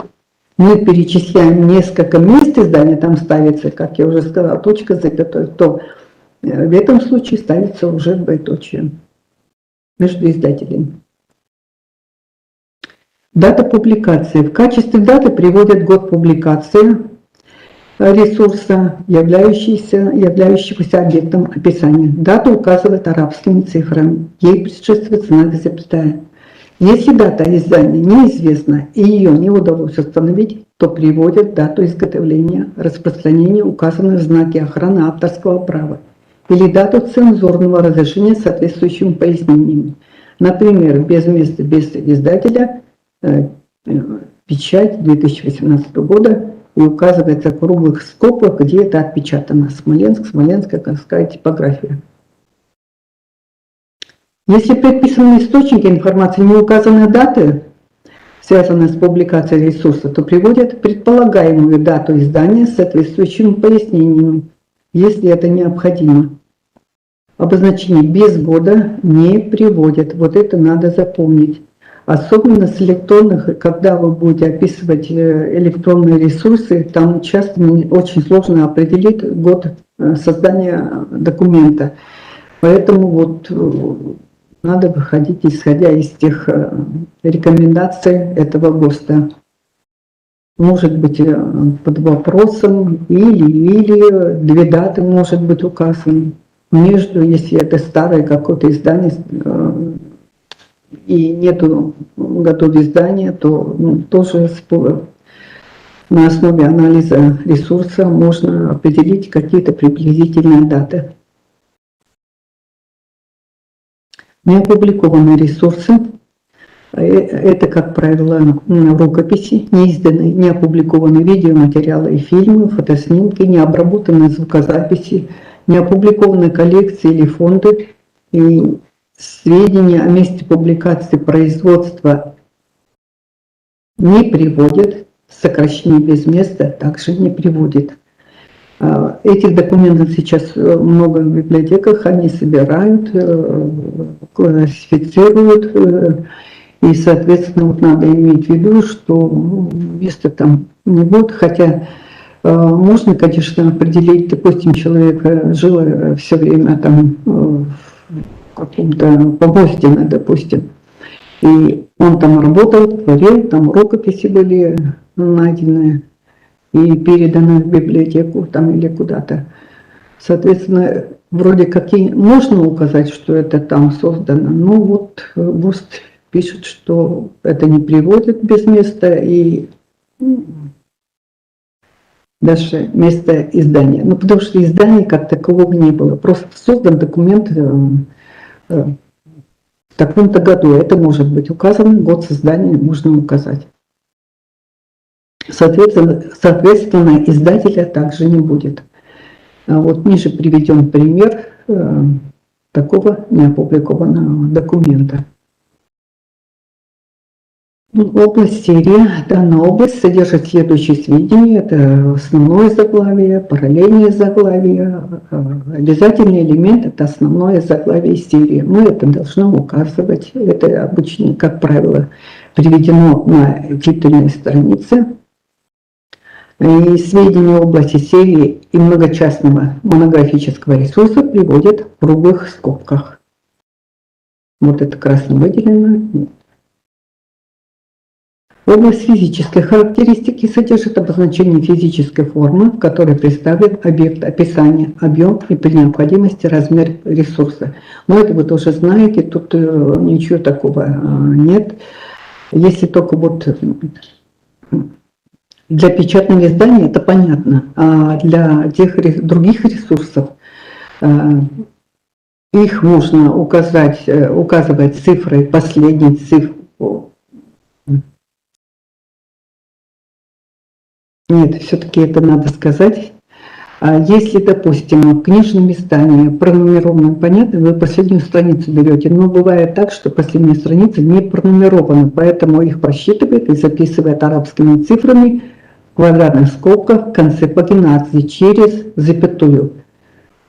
мы перечисляем несколько мест издания, там ставится, как я уже сказала, точка с запятой, то в этом случае ставится уже двоеточие между издателями. Дата публикации. В качестве даты приводят год публикации ресурса, являющегося объектом описания. Дата указывает арабскими цифрами, ей предшествует знак запятая. Если дата издания неизвестна и ее не удалось установить, то приводят дату изготовления, распространения, указанную в знаке охраны авторского права, или дату цензурного разрешения с соответствующими пояснениями. Например, без места, без издателя, печать 2018 года, и указывается в круглых скобках, где это отпечатано. Смоленск, Смоленская городская типография. Если в предписанном источнике информации не указаны даты, связанные с публикацией ресурса, то приводят предполагаемую дату издания с соответствующими пояснениями, если это необходимо. Обозначение без года не приводят. Вот это надо запомнить. Особенно с электронных, когда вы будете описывать электронные ресурсы, там часто очень сложно определить год создания документа. Поэтому вот надо выходить, исходя из тех рекомендаций этого ГОСТа. Может быть под вопросом или две даты может быть указаны. Между, если это старое какое-то издание и нету готового издания, то тоже на основе анализа ресурса можно определить какие-то приблизительные даты. Неопубликованные ресурсы – это, как правило, рукописи, неизданные, неопубликованные видеоматериалы и фильмы, фотоснимки, необработанные звукозаписи, неопубликованные коллекции или фонды, и сведения о месте публикации производства не приводят, сокращение без места также не приводит. Этих документов сейчас много в библиотеках, они собирают, классифицируют, и, соответственно, вот надо иметь в виду, что места там не будет, хотя можно, конечно, определить, допустим, человек жил все время там в каком-то Погостино, допустим, и он там работал, творил, там рукописи были найдены и переданы в библиотеку там или куда-то. Соответственно, вроде как и можно указать, что это там создано, но вот ГОСТ пишет, что это не приводит без места и даже место издания. Ну, потому что издания как такового не было. Просто создан документ в таком-то году. Это может быть указано, год создания можно указать. Соответственно, издателя также не будет. Вот ниже приведен пример такого неопубликованного документа. Область серии. Данная область содержит следующие сведения. Это основное заглавие, параллельные заглавия, обязательный элемент – это основное заглавие серии. Мы это должны указывать. Это обычно, как правило, приведено на титульной странице. И сведения области серии и многочастного монографического ресурса приводят в круглых скобках. Вот это красно выделено. Область физической характеристики содержит обозначение физической формы, в которой представлен объект описания, объем и при необходимости размер ресурса. Но это вы тоже знаете, тут ничего такого нет. Если только вот для печатного издания это понятно, а для тех других ресурсов их можно указывать цифрой, последней цифрой. Нет, все-таки это надо сказать. Если, допустим, в книжном издании пронумеровано, понятно, вы последнюю страницу берете, но бывает так, что последняя страница не пронумерована, поэтому их просчитывает и записывает арабскими цифрами в квадратных скобках в конце пагинации через запятую.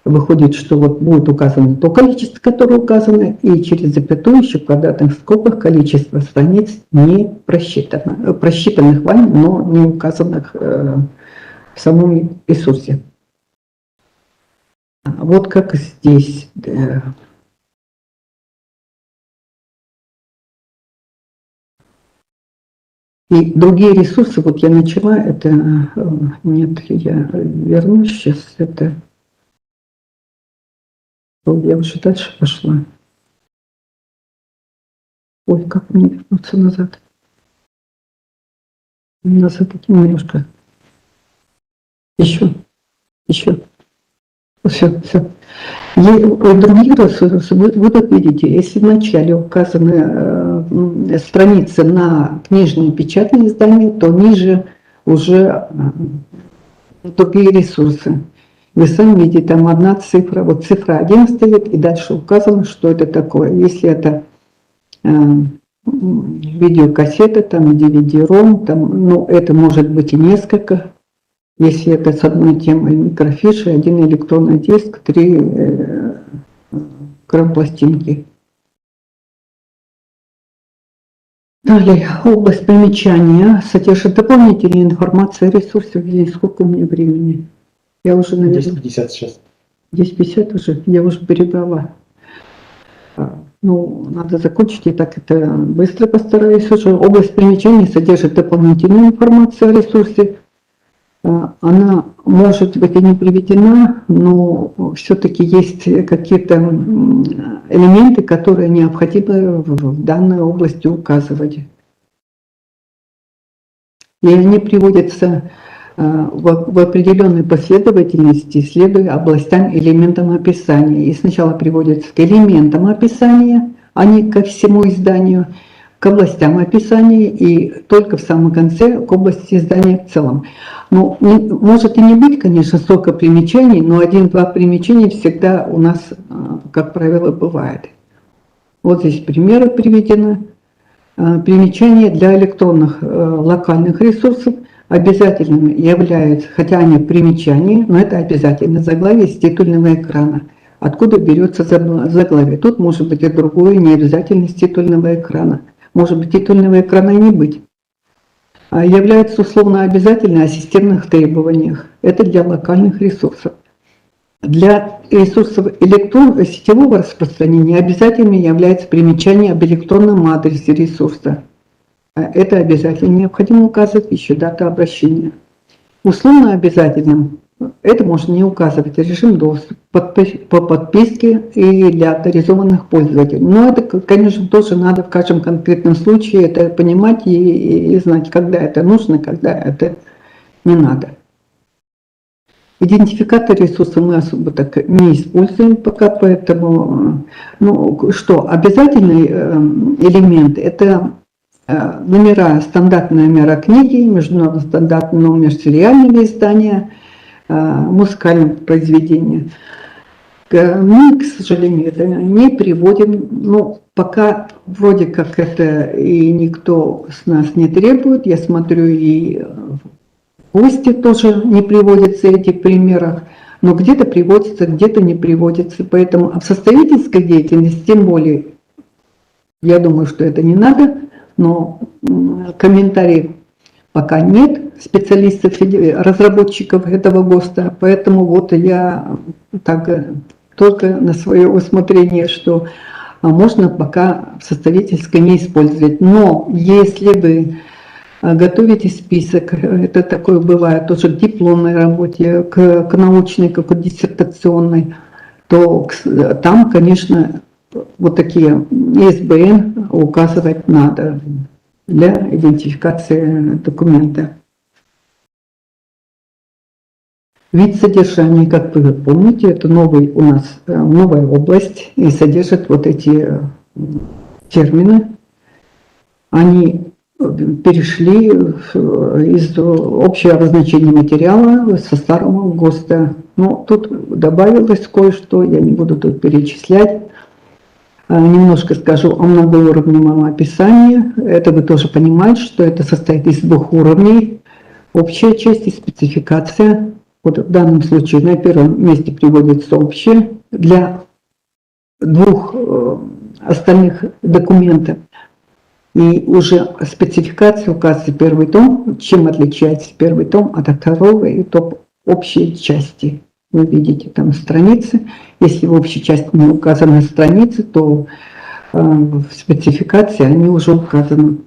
Выходит, что вот будет указано то количество, которое указано, и через запятую еще в квадратных скобках количество страниц не просчитано, просчитанных вами, но не указанных в самом ресурсе. Вот как здесь. И другие ресурсы, вот я начала, это, нет, я вернусь сейчас, это, я уже дальше пошла. Ой, как мне вернуться назад? Назад немножко. Еще. Все. И другие ресурсы вы тут видите, если вначале указаны страницы на книжные печатные издания, то ниже уже другие ресурсы. Вы сами видите, там одна цифра, вот цифра 1 стоит, и дальше указано, что это такое. Если это видеокассета, там DVD-ROM, там, ну, это может быть и несколько. Если это с одной темой микрофиши, один электронный диск, 3 грамм пластинки. Далее, область примечания содержит дополнительную информацию о ресурсе. Сколько у меня времени? Я уже, наверное... 10:50 сейчас. 10:50 уже? Я уже перебрала. Ну, надо закончить, и так это быстро постараюсь уже. Область примечаний содержит дополнительную информацию о ресурсе. Она может быть и не приведена, но все-таки есть какие-то элементы, которые необходимо в данной области указывать. И они приводятся в определенной последовательности, следуя областям, элементам описания. И сначала приводятся к элементам описания, а не ко всему изданию, к областям описания и только в самом конце к области издания в целом. Ну, может и не быть, конечно, столько примечаний, но 1-2 примечания всегда у нас, как правило, бывает. Вот здесь примеры приведены. Примечания для электронных локальных ресурсов обязательными являются, хотя они примечания, но это обязательно заглавие с титульного экрана. Откуда берется заглавие? Тут может быть и другое, не обязательно с титульного экрана. Может быть, титульного экрана и не быть. Является условно обязательно о системных требованиях. Это для локальных ресурсов. Для ресурсов сетевого распространения обязательно является примечание об электронном адресе ресурса. Это обязательно необходимо указывать еще дату обращения. Условно обязательным это можно не указывать, режим доступа по подписке и для авторизованных пользователей. Но это, конечно, тоже надо в каждом конкретном случае это понимать и знать, когда это нужно, когда это не надо. Идентификатор ресурса мы особо так не используем пока, поэтому, ну что, обязательный элемент – это номера, стандартные номера книги, международно стандартный номер сериального издания, музыкального произведения. Мы, к сожалению, это не приводим, но пока вроде как это и никто с нас не требует. Я смотрю, и в гости тоже не приводятся эти примеры, но где-то приводится, где-то не приводится. Поэтому в составительской деятельности, тем более, я думаю, что это не надо, но комментариев пока нет специалистов, разработчиков этого ГОСТа, поэтому вот я так только на свое усмотрение, что можно пока в составительской не использовать. Но если вы готовите список, это такое бывает тоже к дипломной работе, к научной, как к диссертационной, то там, конечно, вот такие ИСБН указывать надо для идентификации документа. Вид содержания, как вы помните, это новый у нас новая область и содержит вот эти термины. Они перешли из общего обозначения материала со старого ГОСТа. Но тут добавилось кое-что, я не буду тут перечислять. Немножко скажу о многоуровневом описании. Это вы тоже понимаете, что это состоит из 2 уровней. Общая часть и спецификация. Вот в данном случае на первом месте приводится общее. Для 2 остальных документов и уже спецификация указывается 1-й том. Чем отличается 1-й том от 2-го и топ общей части. Вы видите там страницы. Если в общей части не указаны страницы, то в спецификации они уже указаны.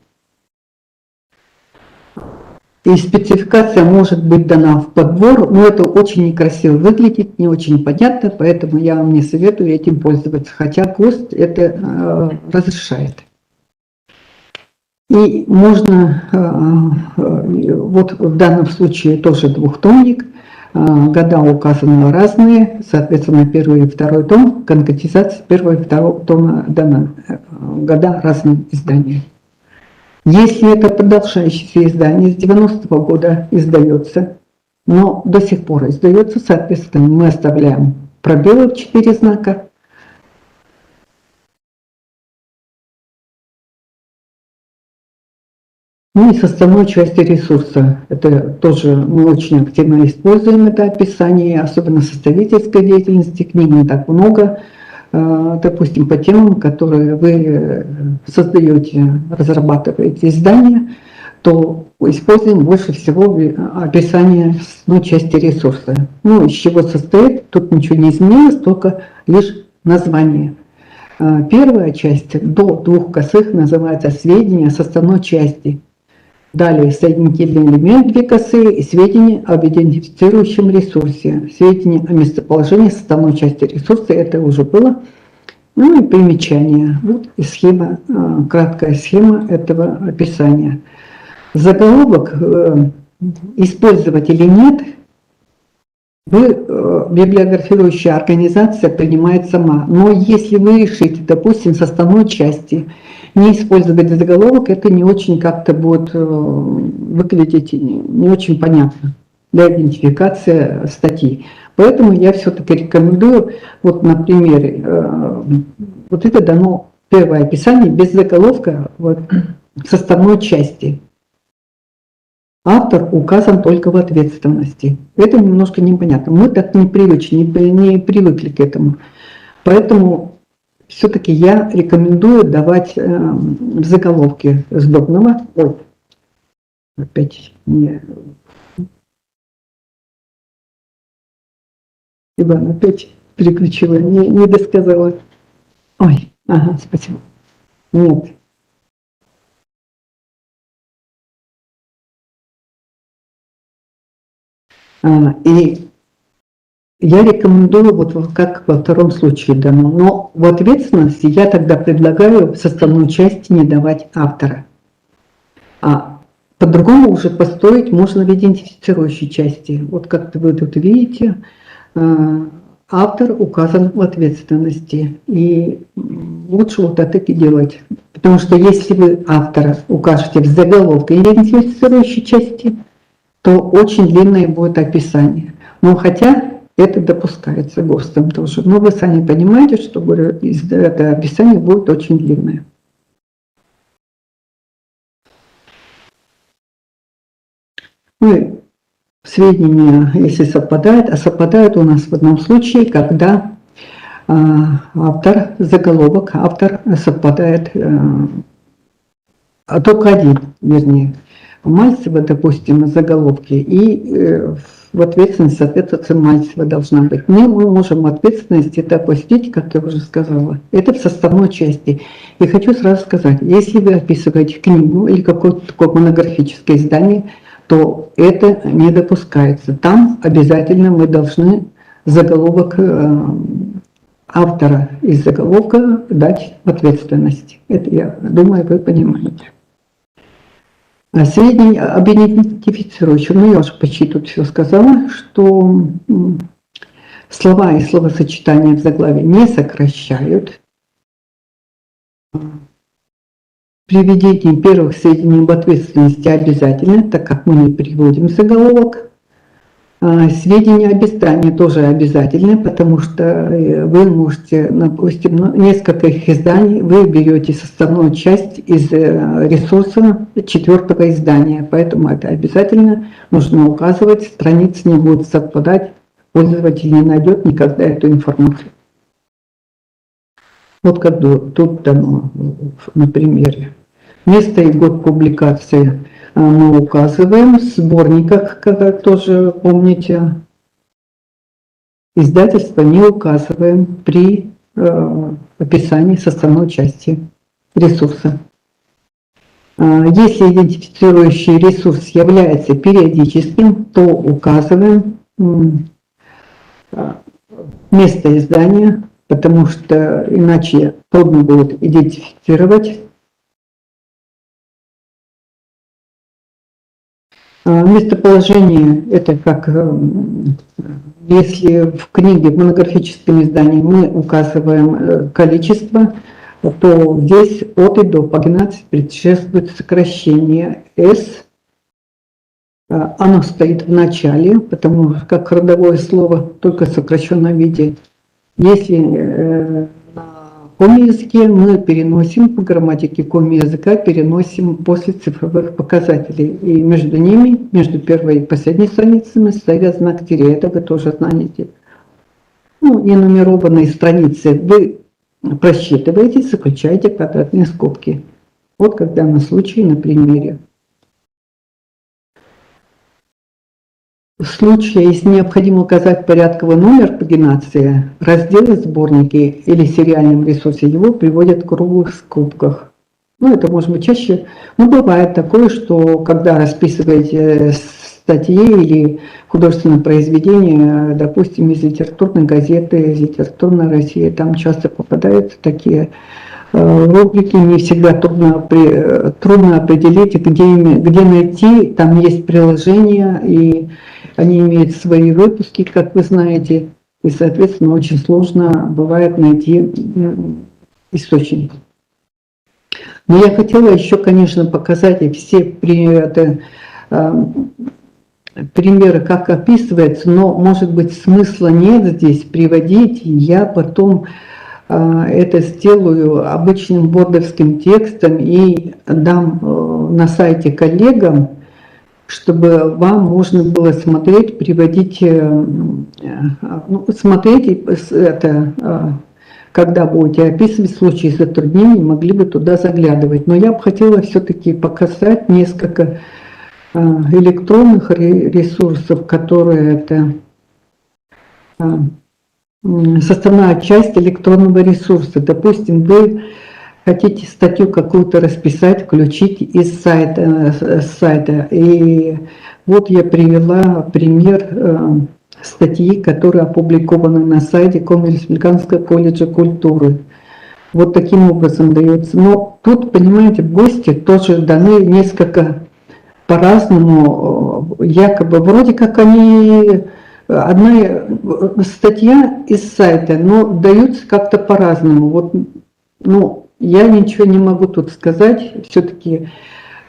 И спецификация может быть дана в подбор, но это очень некрасиво выглядит, не очень понятно, поэтому я вам не советую этим пользоваться, хотя ГОСТ это разрешает. И можно, вот в данном случае тоже 2-томник, года указаны разные, соответственно, 1-й и 2-й том, конкретизация 1-го и 2-го тома дана, года разные издания. Если это продолжающееся издание, с 90-го года издается, но до сих пор издается, соответственно, мы оставляем пробелы в 4 знака. Ну и составной части ресурса. Это тоже мы очень активно используем это описание, особенно составительской деятельности. Книг не так много, допустим, по темам, которые вы создаете, разрабатываете издание, то используем больше всего описание части ресурса. Ну, из чего состоит, тут ничего не изменилось, только лишь название. Первая часть до 2 косых называется «Сведения о составной части». Далее соединительный элемент 2 косые и сведения об идентифицирующем ресурсе. Сведения о местоположении составной части ресурса, это уже было. Ну и примечание. Вот и схема, краткая схема этого описания. Заголовок использовать или нет, библиографирующая организация принимает сама. Но если вы решите, допустим, составной части не использовать заголовок, это не очень как-то будет выглядеть не очень понятно для идентификации статьи. Поэтому я все-таки рекомендую, вот на примере, вот это дано первое описание без заголовка вот, составной части. Автор указан только в ответственности. Это немножко непонятно. Мы так не привыкли к этому. Поэтому все-таки я рекомендую давать заголовки сдобного. Ой, опять не... Иван опять переключила, не досказала. Ой, ага, спасибо. Нет. И я рекомендую, вот как во втором случае дано, но в ответственности я тогда предлагаю в составной части не давать автора. А по-другому уже построить можно в идентифицирующей части. Вот как вы тут видите, автор указан в ответственности. И лучше вот так и делать. Потому что если вы автора укажете в заголовке идентифицирующей части, то очень длинное будет описание. Но хотя это допускается ГОСТом тоже. Но вы сами понимаете, что это описание будет очень длинное. Ну, сведения, если совпадают, а совпадают у нас в одном случае, когда заголовок, автор совпадает, только один, вернее. У Мальцева, допустим, заголовки, и в ответственности, соответственно, Мальцева должна быть. Мы можем ответственность это опустить, как я уже сказала. Это в составной части. И хочу сразу сказать, если вы описываете книгу или какое-то такое монографическое издание, то это не допускается. Там обязательно мы должны заголовок автора из заголовка дать ответственность. Это, я думаю, вы понимаете. Сведения об идентифицирующем, ну я уже почти тут все сказала, что слова и словосочетания в заглавии не сокращают. Приведение первых сведений об ответственности обязательно, так как мы не приводим заголовок. Сведения об издании тоже обязательны, потому что вы можете, допустим, несколько изданий вы берете составную часть из ресурса 4-го издания, поэтому это обязательно нужно указывать, страницы не будут совпадать, пользователь не найдет никогда эту информацию. Вот как тут дано на примере. Место и год публикации мы указываем, в сборниках, когда тоже помните, издательство не указываем при описании составной части ресурса. Если идентифицирующий ресурс является периодическим, то указываем место издания, потому что иначе трудно будет идентифицировать. Местоположение – это как если в книге, в монографическом издании мы указываем количество, то здесь от и до по 12 предшествует сокращение S. Оно стоит в начале, потому как родовое слово только в сокращенном виде. Если на коми-языке мы переносим, по грамматике коми-языка переносим после цифровых показателей. И между ними, между первой и последней страницами стоит знак тире. Это вы тоже знаете. Ну, ненумерованные страницы вы просчитываете, заключаете квадратные скобки. Вот как в данном случае на примере. В случае, если необходимо указать порядковый номер пагинации, разделы в сборнике или сериальном ресурсе его приводят в круглых скобках. Ну, это может быть чаще, но бывает такое, что когда расписываете статьи или художественное произведение, допустим, из литературной газеты, из литературной России, там часто попадаются такие рубрики, не всегда трудно определить, где найти, там есть приложения, и они имеют свои выпуски, как вы знаете, и, соответственно, очень сложно бывает найти источник. Но я хотела еще, конечно, показать и все примеры, как описывается, но, может быть, смысла нет здесь приводить, я потом это сделаю обычным вордовским текстом и дам на сайте коллегам, чтобы вам можно было смотреть, приводить, смотреть это, когда будете описывать случаи затруднений, могли бы туда заглядывать. Но я бы хотела все-таки показать несколько электронных ресурсов, которые это составная часть электронного ресурса. Допустим, вы хотите статью какую-то расписать, включить из сайта. И вот я привела пример статьи, которая опубликована на сайте Коми Республиканского колледжа культуры. Вот таким образом дается. Но тут, понимаете, гости тоже даны несколько по-разному. Якобы вроде как они... Одна статья из сайта, но даются как-то по-разному. Вот, ну, я ничего не могу тут сказать, все-таки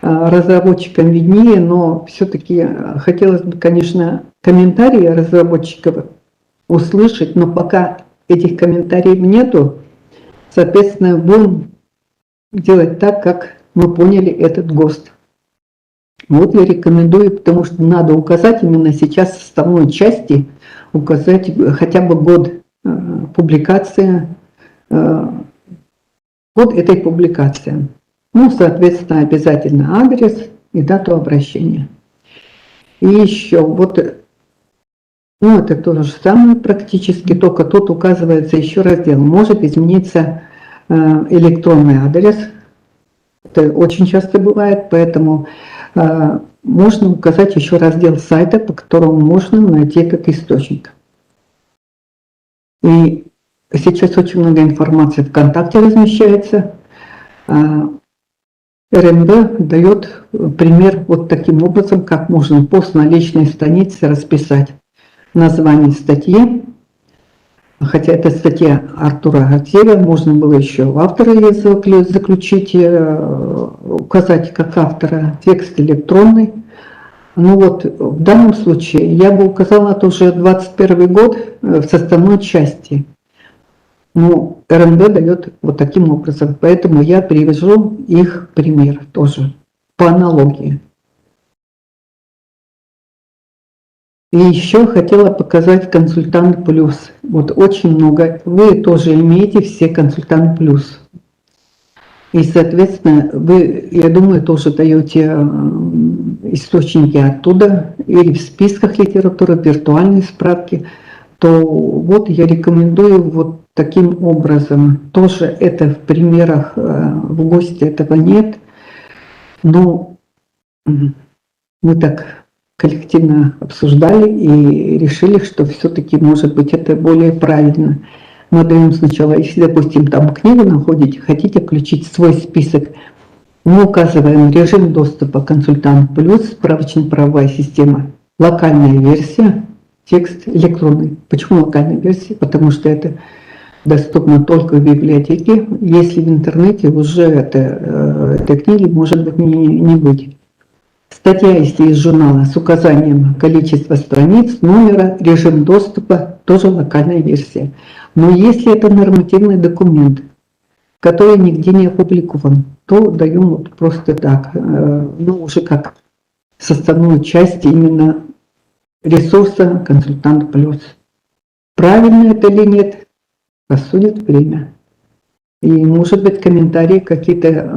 разработчикам виднее, но все-таки хотелось бы, конечно, комментарии разработчиков услышать, но пока этих комментариев нету, соответственно, будем делать так, как мы поняли этот ГОСТ. Вот я рекомендую, потому что надо указать именно сейчас в составной части, указать хотя бы год публикации, год этой публикации. Ну, соответственно, обязательно адрес и дату обращения. И еще вот, ну, это то же самое практически, только тут указывается еще раздел. Может измениться электронный адрес. Это очень часто бывает, поэтому можно указать еще раздел сайта, по которому можно найти этот источник. И сейчас очень много информации ВКонтакте размещается. РНБ дает пример вот таким образом, как можно пост на личной странице расписать название статьи. Хотя это статья Артура Артега, можно было еще в автора ее заключить, указать как автора, текст электронный. Ну вот, в данном случае я бы указала тоже 21 год в составной части. Ну, РНБ дает вот таким образом, поэтому я привожу их пример тоже по аналогии. И еще хотела показать Консультант Плюс. Вот очень много. Вы тоже имеете все Консультант Плюс. И, соответственно, вы, я думаю, тоже даете источники оттуда, или в списках литературы, виртуальные справки. То вот я рекомендую вот таким образом. Тоже это в примерах в ГОСТе этого нет. Но мы так коллективно обсуждали и решили, что все-таки, может быть, это более правильно. Мы даем сначала, если, допустим, там книгу находите, хотите включить свой список, мы указываем режим доступа «Консультант Плюс», справочно-правовая система, локальная версия, текст электронный. Почему локальная версия? Потому что это доступно только в библиотеке. Если в интернете уже этой книги может быть не быть. Статья, если из журнала, с указанием количества страниц, номера, режим доступа, тоже локальная версия. Но если это нормативный документ, который нигде не опубликован, то даем вот просто так, ну уже как составную часть именно ресурса «Консультант Плюс». Правильно это или нет, рассудит время. И, может быть, комментарии какие-то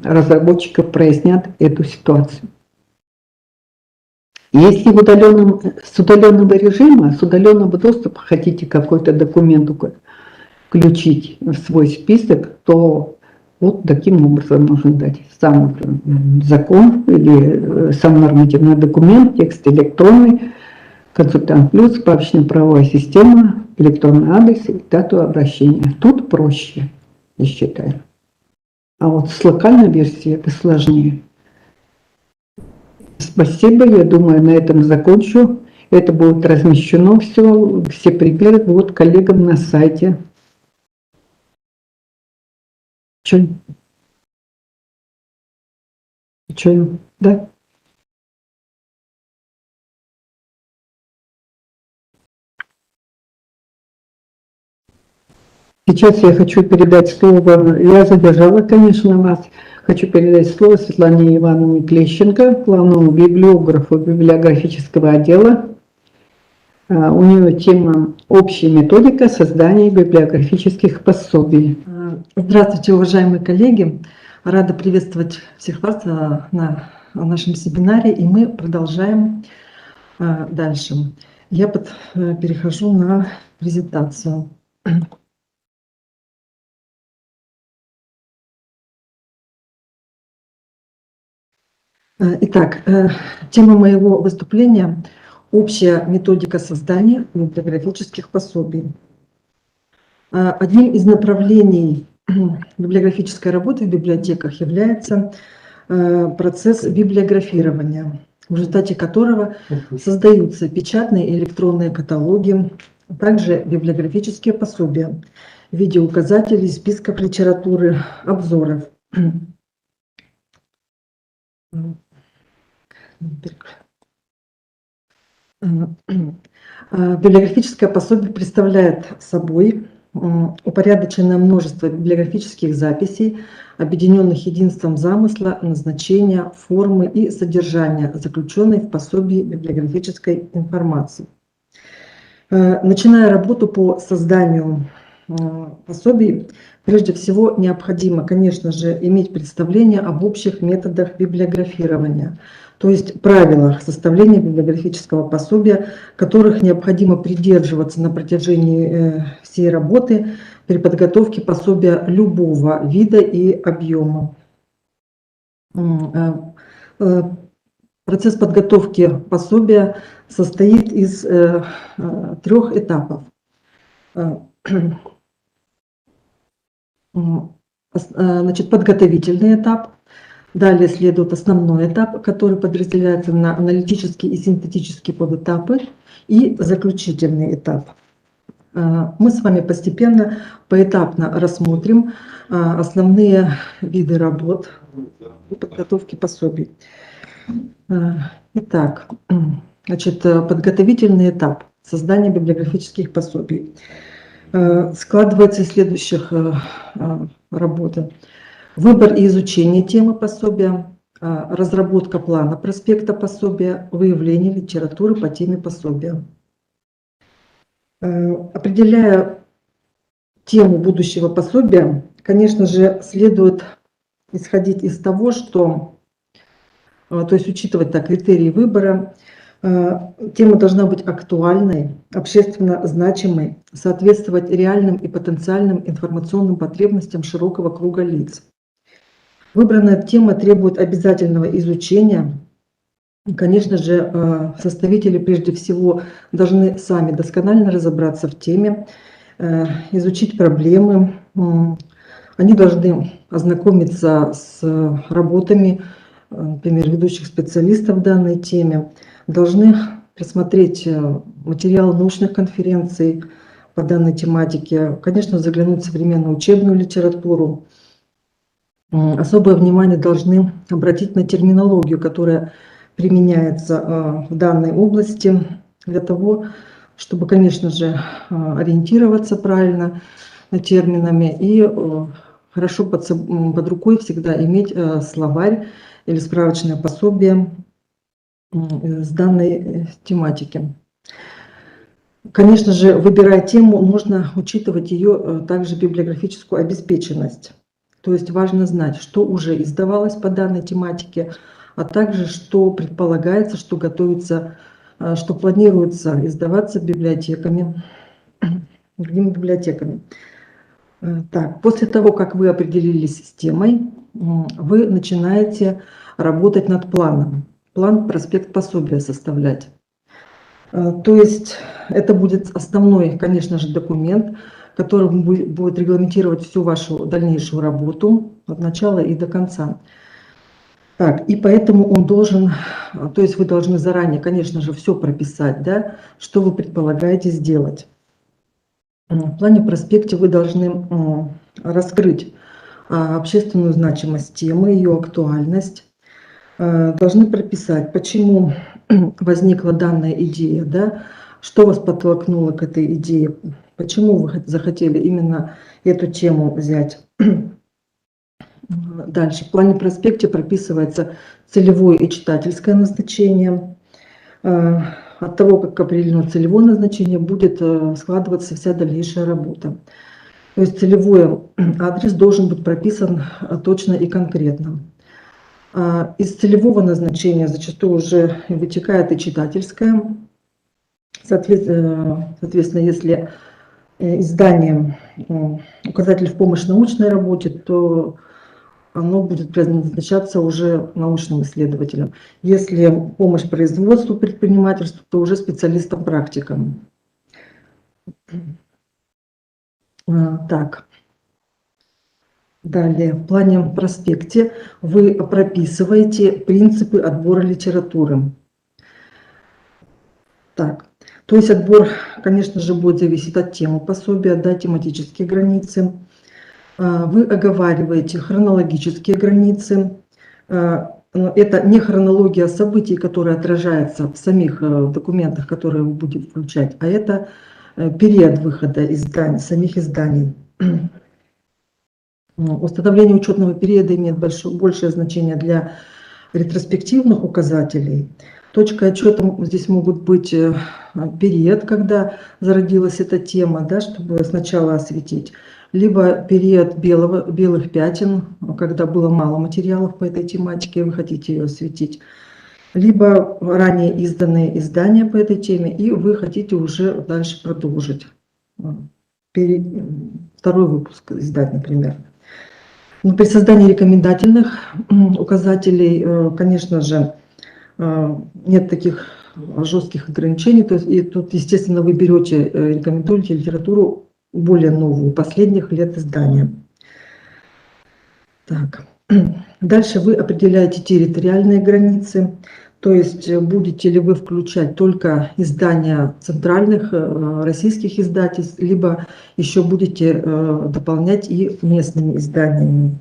разработчиков прояснят эту ситуацию. Если с удаленного режима, с удаленного доступа хотите какой-то документ включить в свой список, то вот таким образом нужно дать сам закон или сам нормативный документ, текст электронный, консультант плюс, справочно-правовая система, электронный адрес и дату обращения. Тут проще, я считаю. А вот с локальной версией это сложнее. Спасибо, я думаю, на этом закончу. Это будет размещено все примеры будут коллегам на сайте. Че? Да? Сейчас я хочу передать слово, я задержала, конечно, вас, хочу передать слово Светлане Ивановне Клещенко, главному библиографу библиографического отдела. У нее тема «Общая методика создания библиографических пособий». Здравствуйте, уважаемые коллеги! Рада приветствовать всех вас на нашем семинаре, и мы продолжаем дальше. Я перехожу на презентацию. Итак, тема моего выступления – общая методика создания библиографических пособий. Одним из направлений библиографической работы в библиотеках является процесс библиографирования, в результате которого создаются печатные и электронные каталоги, а также библиографические пособия в виде указателей, списков литературы, обзоров. Библиографическое пособие представляет собой упорядоченное множество библиографических записей, объединенных единством замысла, назначения, формы и содержания, заключенной в пособии библиографической информации. Начиная работу по созданию пособий, прежде всего необходимо, конечно же, иметь представление об общих методах библиографирования, то есть правилах составления библиографического пособия, которых необходимо придерживаться на протяжении всей работы при подготовке пособия любого вида и объема. Процесс подготовки пособия состоит из 3 этапов. Значит, подготовительный этап. Далее следует основной этап, который подразделяется на аналитические и синтетические подэтапы, и заключительный этап. Мы с вами постепенно, поэтапно рассмотрим основные виды работ и подготовки пособий. Итак, значит, подготовительный этап создания библиографических пособий складывается из следующих работ. Выбор и изучение темы пособия, разработка плана проспекта пособия, выявление литературы по теме пособия. Определяя тему будущего пособия, конечно же, следует исходить из того, что, то есть учитывать критерии выбора. Тема должна быть актуальной, общественно значимой, соответствовать реальным и потенциальным информационным потребностям широкого круга лиц. Выбранная тема требует обязательного изучения. И, конечно же, составители прежде всего должны сами досконально разобраться в теме, изучить проблемы. Они должны ознакомиться с работами, например, ведущих специалистов в данной теме, должны просмотреть материалы научных конференций по данной тематике, конечно, заглянуть в современную учебную литературу. Особое внимание должны обратить на терминологию, которая применяется в данной области, для того, чтобы, конечно же, ориентироваться правильно терминами и хорошо под рукой всегда иметь словарь или справочное пособие с данной тематики. Конечно же, выбирая тему, нужно учитывать ее также библиографическую обеспеченность. То есть важно знать, что уже издавалось по данной тематике, а также что предполагается, что готовится, что планируется издаваться библиотеками, другими библиотеками. Так, после того, как вы определились с темой, вы начинаете работать над планом. План, проспект пособия составлять. То есть это будет основной, конечно же, документ, который будет регламентировать всю вашу дальнейшую работу от начала и до конца. Так, и поэтому он должен, то есть вы должны заранее, конечно же, все прописать, да, что вы предполагаете сделать. В плане проспекте вы должны раскрыть общественную значимость темы, ее актуальность, должны прописать, почему возникла данная идея, да, что вас подтолкнуло к этой идее, почему вы захотели именно эту тему взять. Дальше. В плане проспекте прописывается целевое и читательское назначение. От того, как определено целевое назначение, будет складываться вся дальнейшая работа. То есть целевой адрес должен быть прописан точно и конкретно. Из целевого назначения зачастую уже вытекает и читательское. Соответственно, если издание указатель в помощь научной работе, то оно будет предназначаться уже научным исследователям. Если помощь производству, предпринимательству, то уже специалистам-практикам. Так. Далее, в плане проспекте вы прописываете принципы отбора литературы. Так, то есть отбор, конечно же, будет зависеть от темы пособия, да, тематические границы. Вы оговариваете хронологические границы. Это не хронология событий, которая отражается в самих документах, которые вы будете включать, а это период выхода самих изданий. Установление учетного периода имеет большее значение для ретроспективных указателей. Точкой отчета здесь могут быть период, когда зародилась эта тема, да, чтобы сначала осветить, либо период белых пятен, когда было мало материалов по этой тематике, вы хотите ее осветить, либо ранее изданные издания по этой теме, и вы хотите уже дальше продолжить. Второй выпуск издать, например. Но при создании рекомендательных указателей, конечно же, нет таких жестких ограничений. То есть, и тут, естественно, вы рекомендуете литературу более новую, последних лет издания. Так. Дальше вы определяете территориальные границы. То есть будете ли вы включать только издания центральных российских издательств, либо еще будете дополнять и местными изданиями.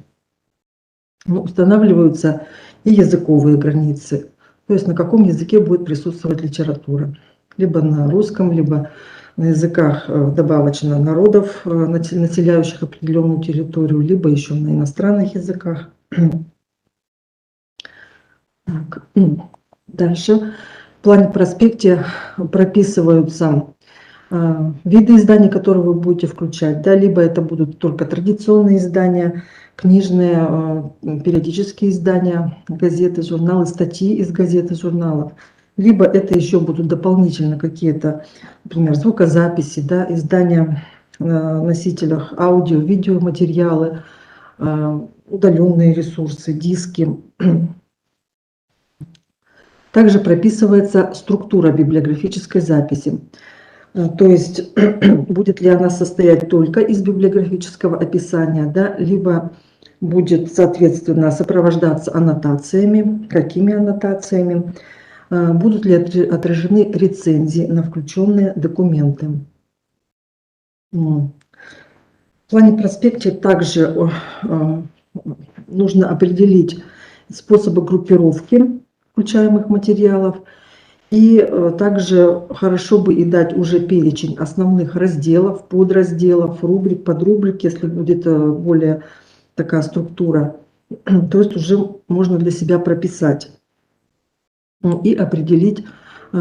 Устанавливаются и языковые границы. То есть на каком языке будет присутствовать литература. Либо на русском, либо на языках добавочно народов, населяющих определенную территорию, либо еще на иностранных языках. Так. Дальше. В плане проспекте прописываются виды изданий, которые вы будете включать. Да, либо это будут только традиционные издания, книжные, периодические издания, газеты, журналы, статьи из газет и журналов. Либо это еще будут дополнительно какие-то, например, звукозаписи, да, издания на носителях аудио, видеоматериалы, удаленные ресурсы, диски. Также прописывается структура библиографической записи. То есть будет ли она состоять только из библиографического описания, да, либо будет, соответственно, сопровождаться аннотациями, какими аннотациями, будут ли отражены рецензии на включенные документы. В плане проспекте также нужно определить способы группировки включаемых материалов. И также хорошо бы и дать уже перечень основных разделов, подразделов, рубрик, подрубрик, если будет более такая структура. То есть уже можно для себя прописать и определить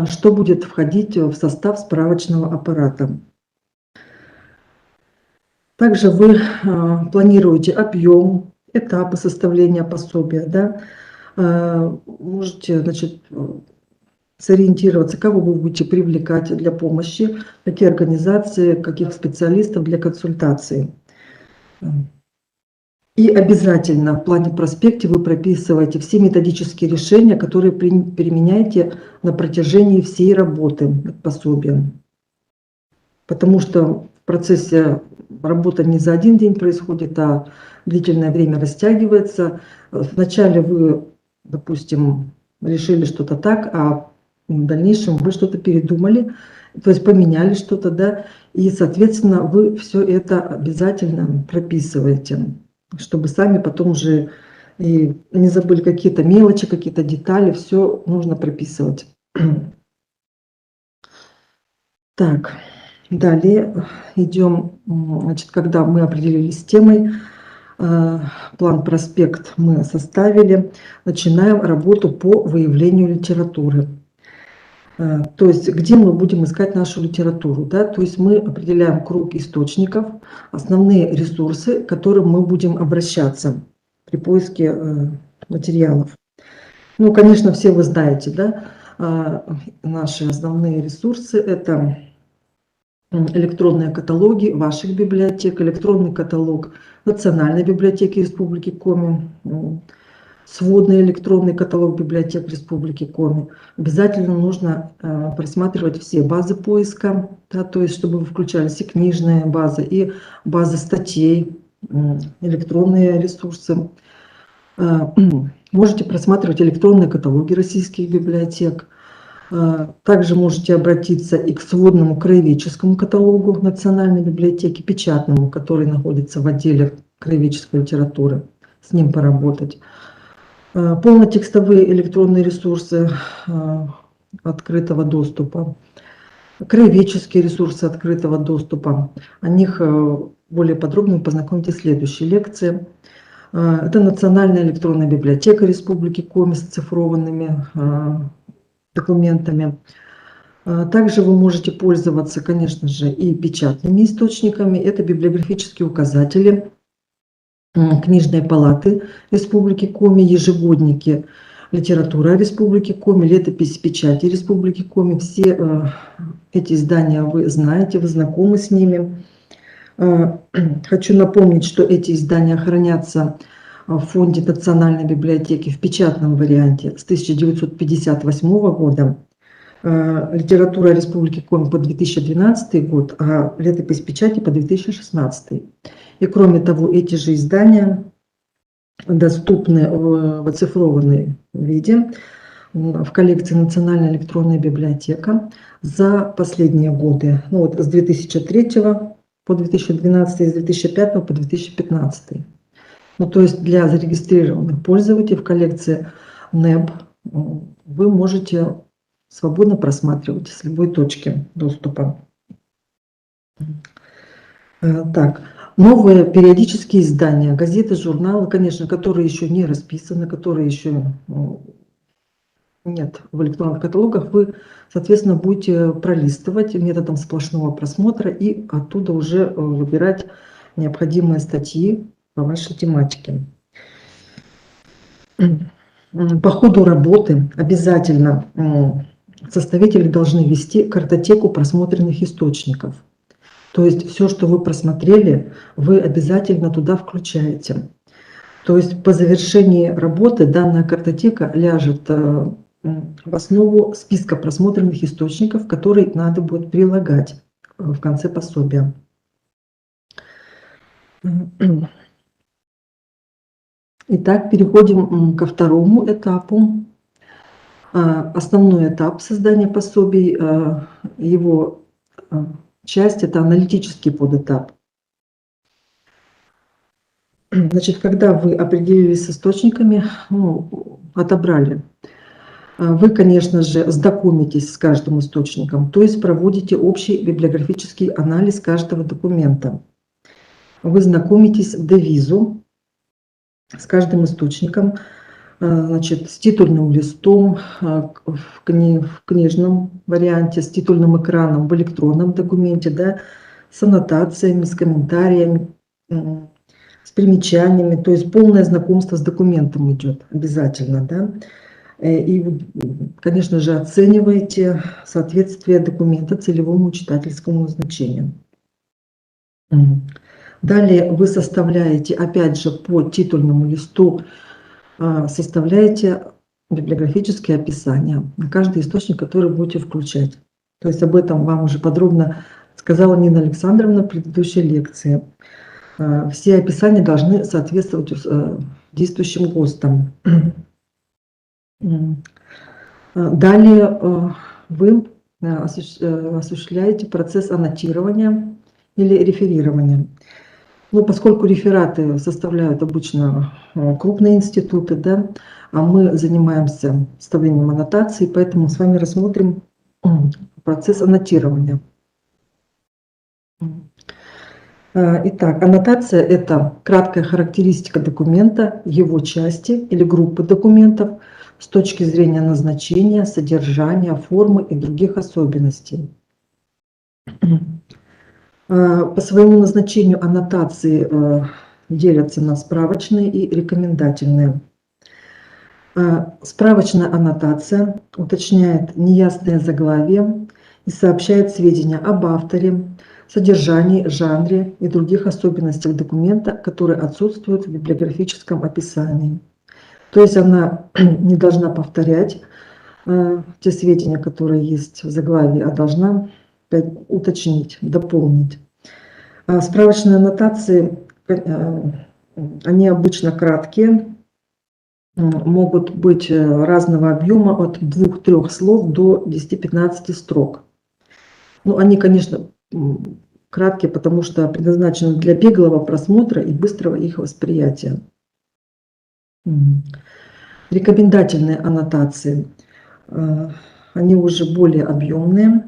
что будет входить в состав справочного аппарата. Также вы планируете объем, этапы составления пособия, да? Можете, значит, сориентироваться, кого вы будете привлекать для помощи, какие организации, каких специалистов для консультации. И обязательно в плане проспекте вы прописываете все методические решения, которые применяете на протяжении всей работы над пособием. Потому что в процессе работа не за один день происходит, а длительное время растягивается. Вначале вы, допустим, решили что-то так, а в дальнейшем вы что-то передумали, то есть поменяли что-то, да, и, соответственно, вы все это обязательно прописываете, чтобы сами потом уже и не забыли какие-то мелочи, какие-то детали, все нужно прописывать. Так, далее идем, значит, когда мы определились с темой, план проспект мы составили, начинаем работу по выявлению литературы. То есть где мы будем искать нашу литературу, да? То есть мы определяем круг источников, основные ресурсы, к которым мы будем обращаться при поиске материалов. Ну, конечно, все вы знаете, да, наши основные ресурсы – это электронные каталоги ваших библиотек, электронный каталог Национальной библиотеки Республики Коми, сводный электронный каталог библиотек Республики Коми. Обязательно нужно просматривать все базы поиска, да, то есть чтобы вы включались и книжные базы, и базы статей, электронные ресурсы. Можете просматривать электронные каталоги российских библиотек. Также можете обратиться и к сводному краеведческому каталогу Национальной библиотеки, печатному, который находится в отделе краеведческой литературы, с ним поработать. Полнотекстовые электронные ресурсы открытого доступа, краеведческие ресурсы открытого доступа. О них более подробно вы познакомитесь в следующей лекции. Это Национальная электронная библиотека Республики Коми с оцифрованными документами. Также вы можете пользоваться, конечно же, и печатными источниками. Это библиографические указатели Книжной палаты Республики Коми, ежегодники литература Республики Коми, летопись печати Республики Коми. Все эти издания вы знаете, вы знакомы с ними. Хочу напомнить, что эти издания хранятся в фонде Национальной библиотеки в печатном варианте с 1958 года. Литература Республики Коми по 2012 год, а летопись печати по 2016. И кроме того, эти же издания доступны в оцифрованном виде в коллекции Национальная электронная библиотека за последние годы, ну вот с 2003 по 2012 и с 2005 по 2015. Ну, то есть для зарегистрированных пользователей в коллекции НЭБ вы можете свободно просматривать с любой точки доступа. Так, новые периодические издания, газеты, журналы, конечно, которые еще не расписаны, которые еще нет в электронных каталогах, вы, соответственно, будете пролистывать методом сплошного просмотра и оттуда уже выбирать необходимые статьи по вашей тематике. По ходу работы обязательно составители должны вести картотеку просмотренных источников. То есть все, что вы просмотрели, вы обязательно туда включаете. То есть по завершении работы данная картотека ляжет в основу списка просмотренных источников, который надо будет прилагать в конце пособия. Итак, переходим ко второму этапу. Основной этап создания пособий, его часть – это аналитический подэтап. Значит, когда вы определились с источниками, отобрали, вы, конечно же, знакомитесь с каждым источником, то есть проводите общий библиографический анализ каждого документа. Вы знакомитесь в девизу с каждым источником, значит, с титульным листом в книжном варианте, с титульным экраном в электронном документе, да, с аннотациями, с комментариями, с примечаниями, то есть полное знакомство с документом идет обязательно, да. И, конечно же, оцениваете соответствие документа целевому читательскому назначению. Далее вы составляете, опять же, по титульному листу, составляете библиографические описания на каждый источник, который будете включать. То есть об этом вам уже подробно сказала Нина Александровна в предыдущей лекции. Все описания должны соответствовать действующим ГОСТам. Далее вы осуществляете процесс аннотирования или реферирования. Ну, поскольку рефераты составляют обычно крупные институты, да, а мы занимаемся составлением аннотаций, поэтому с вами рассмотрим процесс аннотирования. Итак, аннотация – это краткая характеристика документа, его части или группы документов с точки зрения назначения, содержания, формы и других особенностей. По своему назначению аннотации делятся на справочные и рекомендательные. Справочная аннотация уточняет неясное заглавие и сообщает сведения об авторе, содержании, жанре и других особенностях документа, которые отсутствуют в библиографическом описании. То есть она не должна повторять те сведения, которые есть в заглавии, а должна уточнить, дополнить. Справочные аннотации, они обычно краткие, могут быть разного объема от 2-3 слов до 10-15 строк. Ну, они, конечно, краткие, потому что предназначены для беглого просмотра и быстрого их восприятия. Рекомендательные аннотации, они уже более объемные,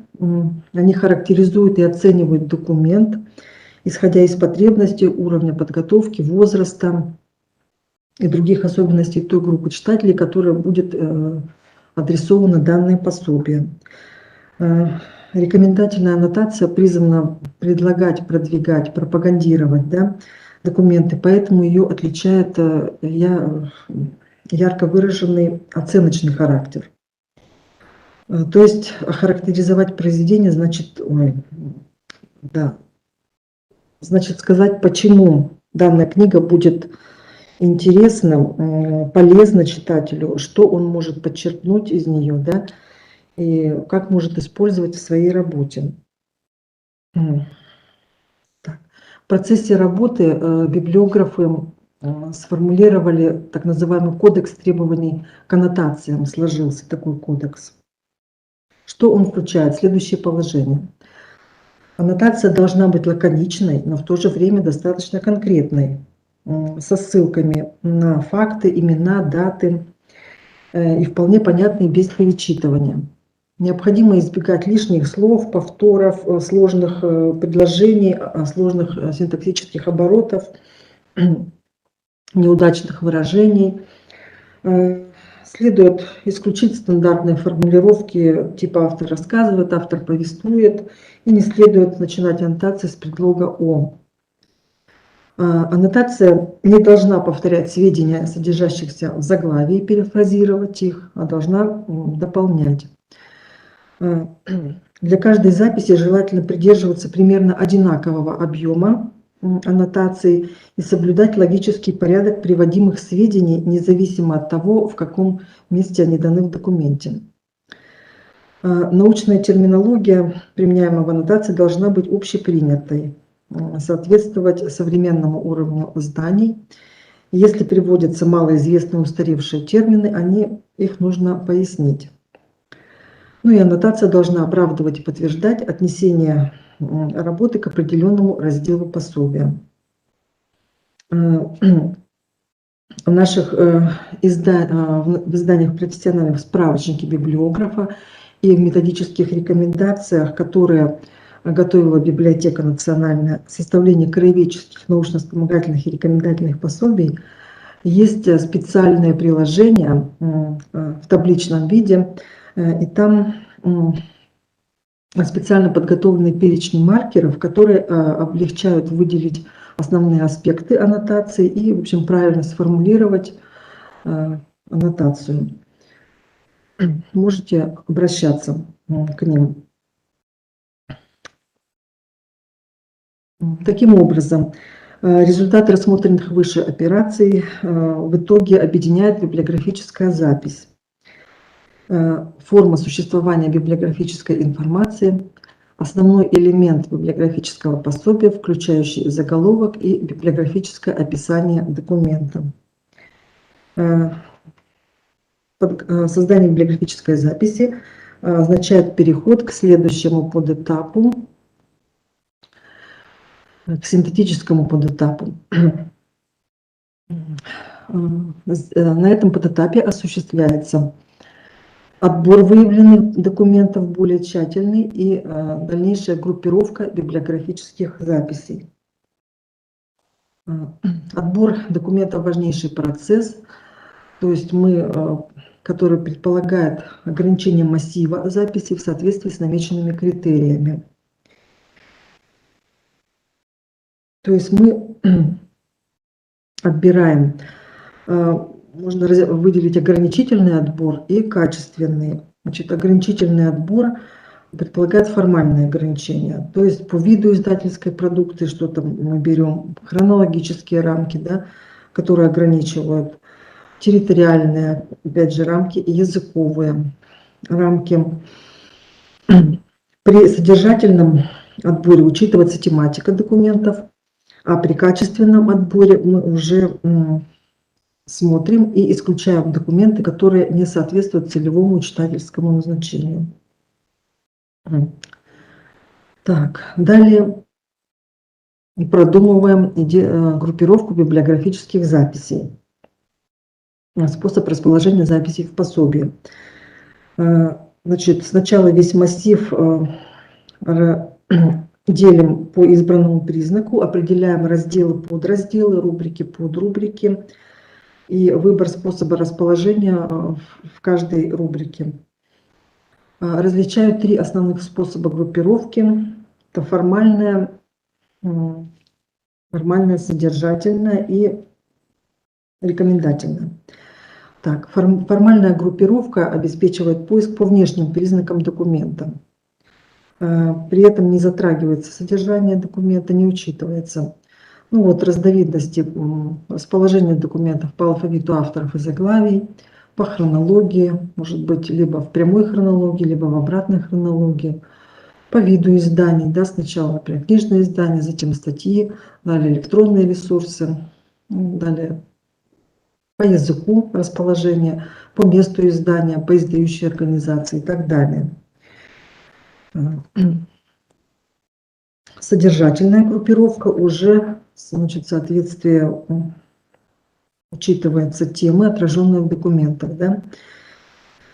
они характеризуют и оценивают документ, исходя из потребностей, уровня подготовки, возраста и других особенностей той группы читателей, которой будет адресовано данное пособие. Рекомендательная аннотация призвана предлагать, продвигать, пропагандировать, да, документы, поэтому ее отличает ярко выраженный оценочный характер. То есть охарактеризовать произведение значит, значит сказать, почему данная книга будет интересна, полезна читателю, что он может подчеркнуть из нее, да, и как может использовать в своей работе. Так. В процессе работы библиографы сформулировали так называемый кодекс требований к аннотациям, сложился такой кодекс. Что он включает? Следующее положение. Аннотация должна быть лаконичной, но в то же время достаточно конкретной, со ссылками на факты, имена, даты и вполне понятные без перечитывания. Необходимо избегать лишних слов, повторов, сложных предложений, сложных синтаксических оборотов, неудачных выражений. Следует исключить стандартные формулировки типа автор рассказывает, автор повествует, и не следует начинать аннотации с предлога «о». Аннотация не должна повторять сведения, содержащихся в заглавии, перефразировать их, а должна дополнять. Для каждой записи желательно придерживаться примерно одинакового объема аннотаций и соблюдать логический порядок приводимых сведений, независимо от того, в каком месте они даны в документе. Научная терминология, применяемая в аннотации, должна быть общепринятой, соответствовать современному уровню знаний. Если приводятся малоизвестные устаревшие термины, их нужно пояснить. Ну и аннотация должна оправдывать и подтверждать отнесение работы к определенному разделу пособия. В наших изданиях профессиональных справочнике библиографа и в методических рекомендациях, которые готовила библиотека национальная, составление краеведческих, научно-вспомогательных и рекомендательных пособий, Есть специальное приложение в табличном виде, и там специально подготовленные перечни маркеров, которые облегчают выделить основные аспекты аннотации и, в общем, правильно сформулировать аннотацию. Можете обращаться к ним. Таким образом, результаты рассмотренных выше операций в итоге объединяет библиографическая запись. Форма существования библиографической информации, основной элемент библиографического пособия, включающий заголовок и библиографическое описание документа. Создание библиографической записи означает переход к следующему подэтапу, к синтетическому подэтапу. На этом подэтапе осуществляется отбор выявленных документов более тщательный и дальнейшая группировка библиографических записей. Отбор документов – важнейший процесс, то есть который предполагает ограничение массива записей в соответствии с намеченными критериями. То есть мы отбираем, можно выделить ограничительный отбор и качественный. Значит, ограничительный отбор предполагает формальные ограничения, то есть по виду издательской продукции, что там мы берем, хронологические рамки, да, которые ограничивают, территориальные, опять же, рамки и языковые рамки. При содержательном отборе учитывается тематика документов, а при качественном отборе мы уже смотрим и исключаем документы, которые не соответствуют целевому читательскому назначению. Так, далее продумываем группировку библиографических записей. Способ расположения записей в пособии. Значит, сначала весь массив делим по избранному признаку, определяем разделы, подразделы, рубрики, подрубрики и выбор способа расположения в каждой рубрике. Различаю три основных способа группировки. Это формальная, содержательная и рекомендательная. Так, формальная группировка обеспечивает поиск по внешним признакам документа. При этом не затрагивается содержание документа, не учитывается. Ну вот, разновидности расположения документов по алфавиту авторов и заглавий, по хронологии, может быть, либо в прямой хронологии, либо в обратной хронологии, по виду изданий, да, сначала, например, книжные издания, затем статьи, далее электронные ресурсы, далее по языку расположения, по месту издания, по издающей организации и так далее. Содержательная группировка уже, значит, соответствие учитывается темы, отраженные в документах. Да?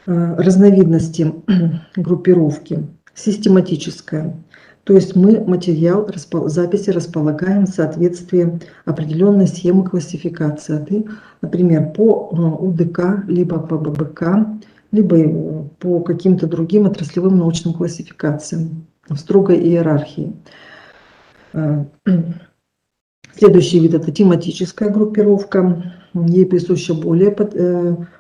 Разновидности группировки. Систематическая. То есть мы материал записи располагаем в соответствии определенной схемы классификации. Например, по УДК, либо по ББК, либо по каким-то другим отраслевым научным классификациям в строгой иерархии. Следующий вид – это тематическая группировка. Ей присуща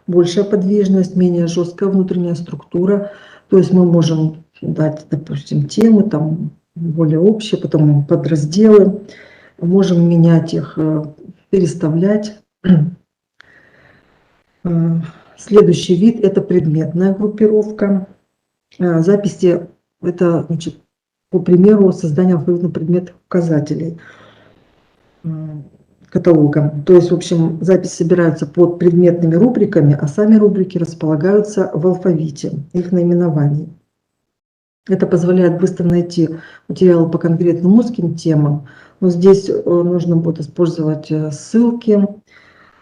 большая подвижность, менее жесткая внутренняя структура. То есть мы можем дать, допустим, темы, там, более общие, потом подразделы. Можем менять их, переставлять. Следующий вид – это предметная группировка. Записи – это, значит, по примеру, создания алфавитно-предметных указателей каталога. То есть, в общем, записи собираются под предметными рубриками, а сами рубрики располагаются в алфавите, их наименований. Это позволяет быстро найти материалы по конкретным узким темам. Но здесь нужно будет использовать ссылки.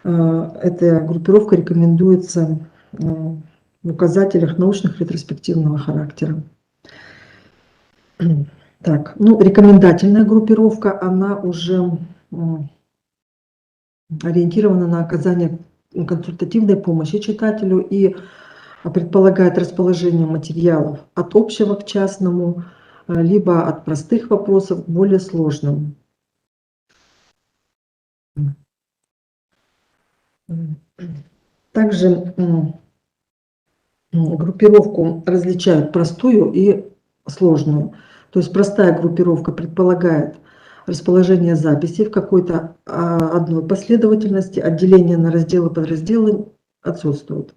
Эта группировка рекомендуется в указателях научных ретроспективного характера. Так, ну, рекомендательная группировка, она уже ориентирована на оказание консультативной помощи читателю и предполагает расположение материалов от общего к частному, либо от простых вопросов к более сложным. Также группировку различают простую и сложную. То есть простая группировка предполагает расположение записей в какой-то одной последовательности, отделение на разделы и подразделы отсутствуют.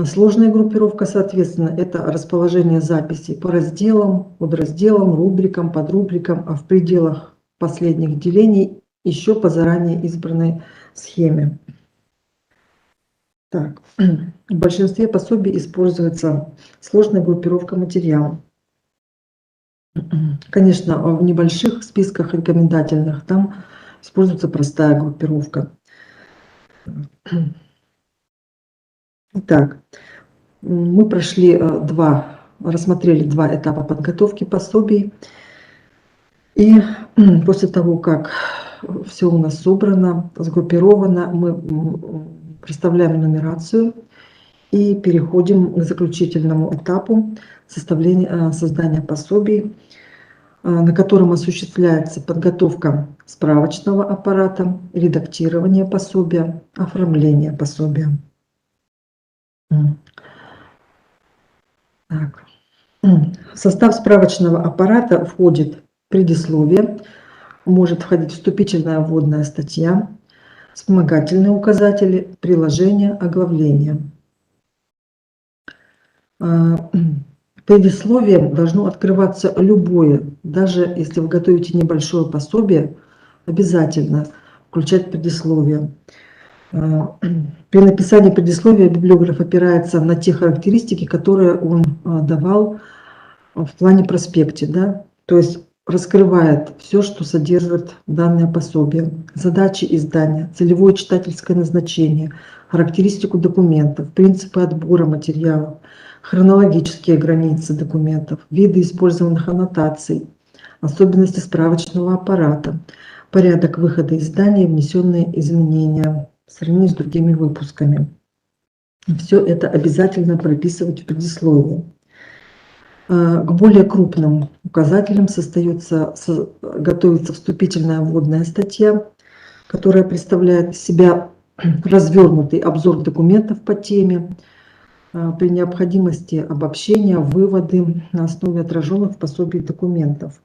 Сложная группировка, соответственно, это расположение записей по разделам, подразделам, рубрикам, подрубрикам, а в пределах последних делений еще по заранее избранной схеме. Так. В большинстве пособий используется сложная группировка материала. Конечно, в небольших списках рекомендательных там используется простая группировка. Итак, мы рассмотрели два этапа подготовки пособий. И после того, как все у нас собрано, сгруппировано, мы представляем нумерацию и переходим к заключительному этапу создания пособий, на котором осуществляется подготовка справочного аппарата, редактирование пособия, оформление пособия. Так. В состав справочного аппарата входит предисловие, может входить вступительная вводная статья, вспомогательные указатели, приложения, оглавления. Предисловием должно открываться любое, даже если вы готовите небольшое пособие, обязательно включать предисловие. При написании предисловия библиограф опирается на те характеристики, которые он давал в плане проспекте, да? То есть раскрывает все, что содержит данное пособие, задачи издания, целевое читательское назначение, характеристику документов, принципы отбора материалов, хронологические границы документов, виды использованных аннотаций, особенности справочного аппарата, порядок выхода издания и внесенные изменения в сравнении с другими выпусками. Все это обязательно прописывать в предисловии. К более крупным указателям готовится вступительная вводная статья, которая представляет из себя развернутый обзор документов по теме, при необходимости обобщения, выводы на основе отраженных в пособии документов.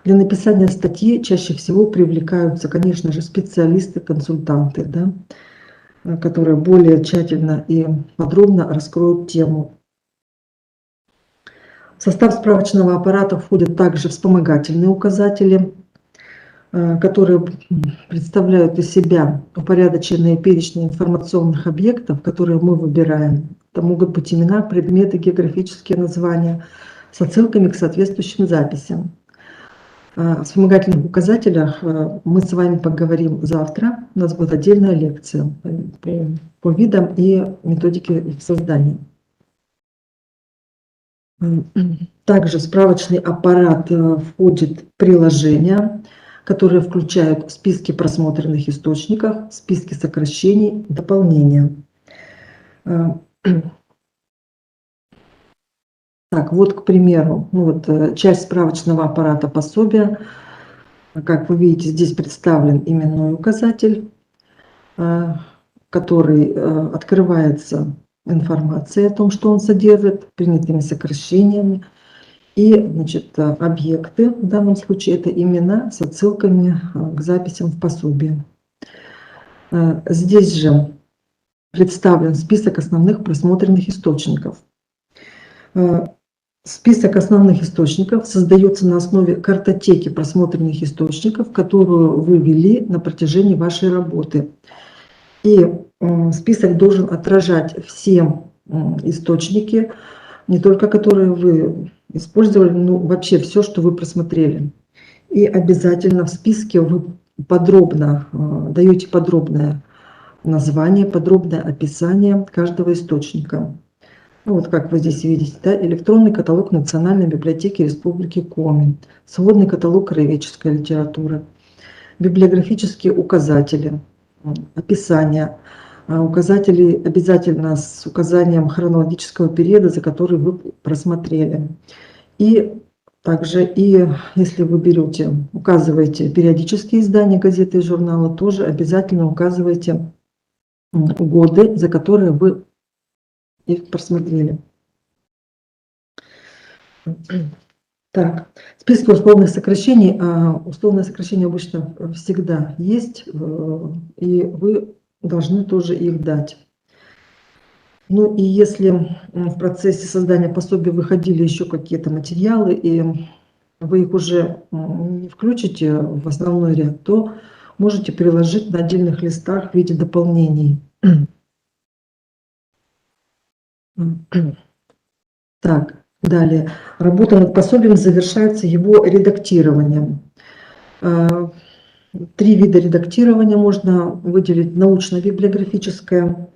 Для написания статьи чаще всего привлекаются, конечно же, специалисты, консультанты, да, которые более тщательно и подробно раскроют тему. В состав справочного аппарата входят также вспомогательные указатели, которые представляют из себя упорядоченные перечни информационных объектов, которые мы выбираем. Это могут быть имена, предметы, географические названия с отсылками к соответствующим записям. О вспомогательных указателях мы с вами поговорим завтра. У нас будет отдельная лекция по видам и методике их создания. Также в справочный аппарат входит приложения, которые включают списки просмотренных источников, списки сокращений, дополнения. Так, вот, к примеру, часть справочного аппарата пособия. Как вы видите, здесь представлен именной указатель, который открывается информацией о том, что он содержит, принятыми сокращениями. И, объекты, в данном случае это имена с отсылками к записям в пособии. Здесь же представлен список основных просмотренных источников. Список основных источников создается на основе картотеки просмотренных источников, которую вы ввели на протяжении вашей работы. И список должен отражать все источники, не только которые вы использовали, но вообще все, что вы просмотрели. И обязательно в списке вы даете подробное название, подробное описание каждого источника. Вот как вы здесь видите, да, электронный каталог Национальной библиотеки Республики Коми, сводный каталог краеведческой литературы, библиографические указатели, описания, указателей обязательно с указанием хронологического периода, за который вы просмотрели. И также, если вы берете, указываете периодические издания газеты и журнала, тоже обязательно указывайте годы, за которые вы их просмотрели. Так, списки условных сокращений. Условные сокращения обычно всегда есть, и вы должны тоже их дать. Ну и если в процессе создания пособия выходили еще какие-то материалы, и вы их уже не включите в основной ряд, то можете приложить на отдельных листах в виде дополнений. Так, далее. Работа над пособием завершается его редактированием. 3 вида редактирования можно выделить: научно-библиографическое,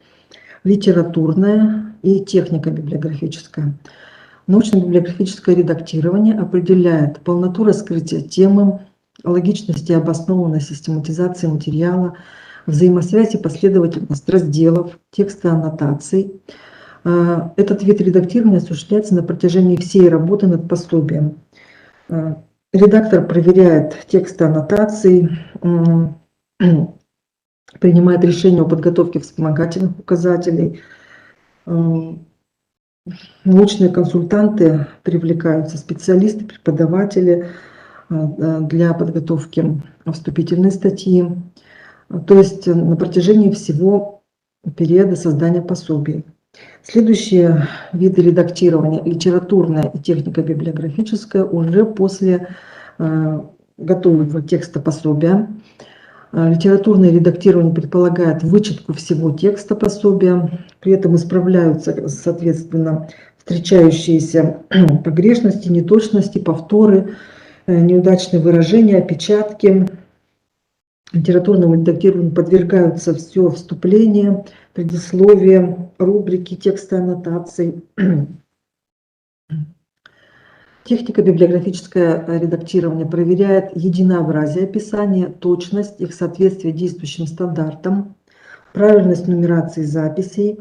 литературное и технико-библиографическое. Научно-библиографическое редактирование определяет полноту раскрытия темы, логичность и обоснованность систематизации материала, взаимосвязь и последовательность разделов, текста аннотаций. Этот вид редактирования осуществляется на протяжении всей работы над пособием. Редактор проверяет тексты аннотаций, принимает решение о подготовке вспомогательных указателей. Научные консультанты привлекаются, специалисты, преподаватели для подготовки вступительной статьи. То есть на протяжении всего периода создания пособий. Следующие виды редактирования: литературное и технико-библиографическое, уже после готового текста пособия. Литературное редактирование предполагает вычетку всего текста пособия, при этом исправляются, соответственно, встречающиеся погрешности, неточности, повторы, неудачные выражения, опечатки. Литературному редактированию подвергаются все вступления, предисловия, рубрики, тексты аннотаций. Технико-библиографическое редактирование проверяет единообразие описания, точность, их соответствие действующим стандартам, правильность нумерации записей.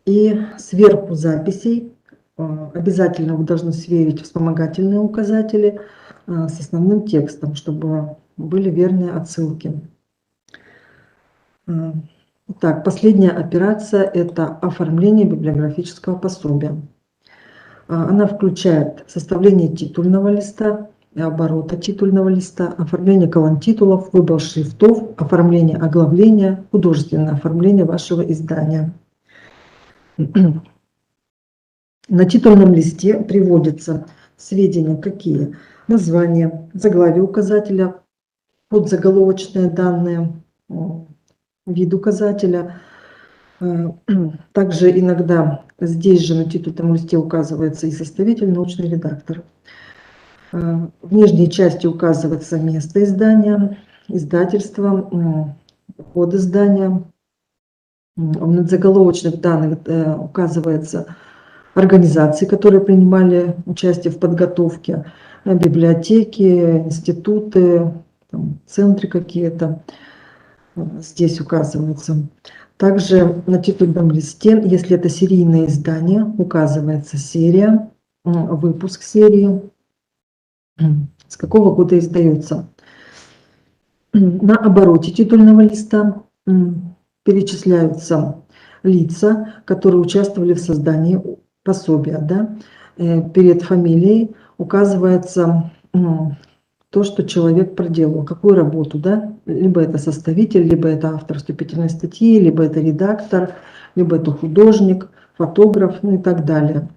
И сверху записей обязательно вы должны сверить вспомогательные указатели с основным текстом, чтобы были верные отсылки. Так, последняя операция – это оформление библиографического пособия. Она включает составление титульного листа и оборота титульного листа, оформление колонн-титулов, выбор шрифтов, оформление оглавления, художественное оформление вашего издания. На титульном листе приводятся сведения какие: название, заглавие указателя, подзаголовочные данные, вид указателя. Также иногда здесь же на титульном листе указывается и составитель, научный редактор. В нижней части указывается место издания, издательство, код издания. В надзаголовочных данных указывается организации, которые принимали участие в подготовке, библиотеки, институты, центры какие-то. Здесь указываются. Также на титульном листе, если это серийное издание, указывается серия, выпуск серии, с какого года издается. На обороте титульного листа перечисляются лица, которые участвовали в создании пособия. Да? Перед фамилией указывается то, что человек проделал, какую работу, да, либо это составитель, либо это автор вступительной статьи, либо это редактор, либо это художник, фотограф, ну и так далее.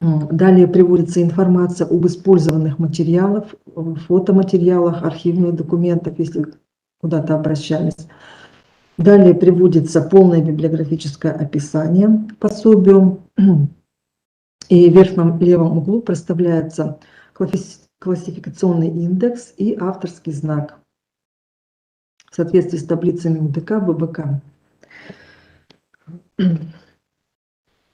Далее приводится информация об использованных материалах, фотоматериалах, архивных документах, если куда-то обращались. Далее приводится полное библиографическое описание к пособию. И в верхнем левом углу проставляется классификационный индекс и авторский знак в соответствии с таблицами УДК, ББК.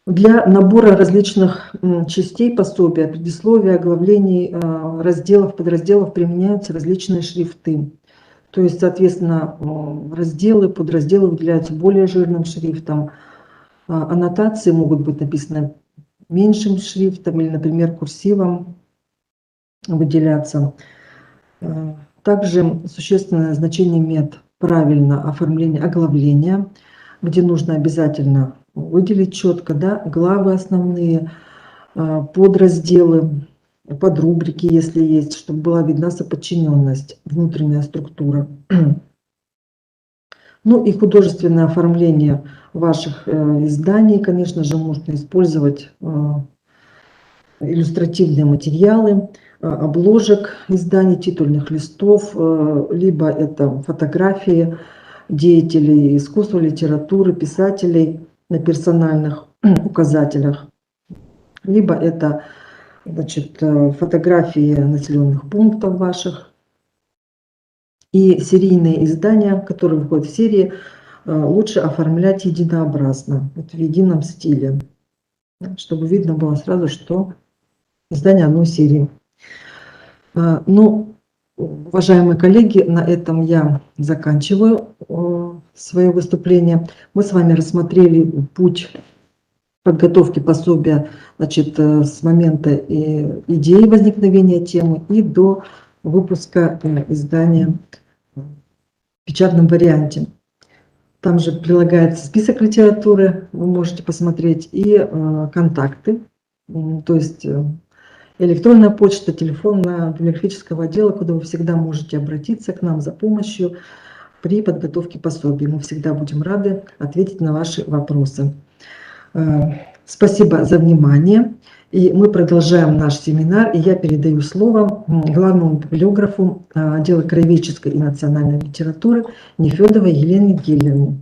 Для набора различных частей пособия, предисловия, оглавлений, разделов, подразделов применяются различные шрифты. То есть, соответственно, разделы, подразделы выделяются более жирным шрифтом. Аннотации могут быть написаны меньшим шрифтом или, например, курсивом выделяться. Также существенное значение имеет правильное оформление оглавления, где нужно обязательно выделить четко, да, главы основные, подразделы, подрубрики, если есть, чтобы была видна соподчиненность, внутренняя структура. Ну и художественное оформление ваших изданий, конечно же, можно использовать иллюстративные материалы, обложек изданий, титульных листов, либо это фотографии деятелей искусства, литературы, писателей на персональных указателях, либо это, значит, фотографии населенных пунктов ваших. И серийные издания, которые выходят в серии, лучше оформлять единообразно, вот в едином стиле, чтобы видно было сразу, что издание одной серии. Ну, уважаемые коллеги, на этом я заканчиваю свое выступление. Мы с вами рассмотрели путь подготовки пособия, значит, с момента идеи возникновения темы и до выпуска издания в печатном варианте. Там же прилагается список литературы, вы можете посмотреть, и контакты, то есть электронная почта, телефон библиографического отдела, куда вы всегда можете обратиться к нам за помощью при подготовке пособий. Мы всегда будем рады ответить на ваши вопросы. Спасибо за внимание. И мы продолжаем наш семинар. И я передаю слово главному библиографу отдела краеведческой и национальной литературы Нефедовой Елене Гиллевне.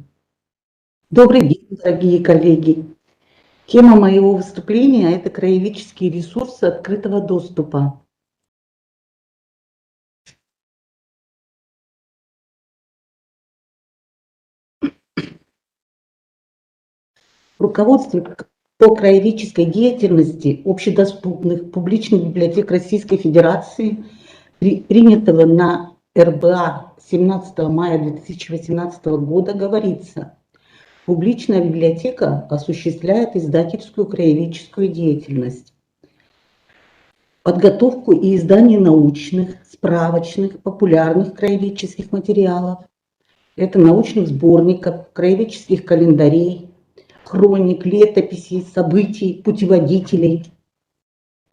Добрый день, дорогие коллеги. Тема моего выступления – это краеведческие ресурсы открытого доступа. В руководстве по краеведческой деятельности общедоступных публичных библиотек Российской Федерации, принятого на РБА 17 мая 2018 года, говорится: публичная библиотека осуществляет издательскую краеведческую деятельность, подготовку и издание научных, справочных, популярных краеведческих материалов, это научных сборников, краеведческих календарей, хроник, летописей, событий, путеводителей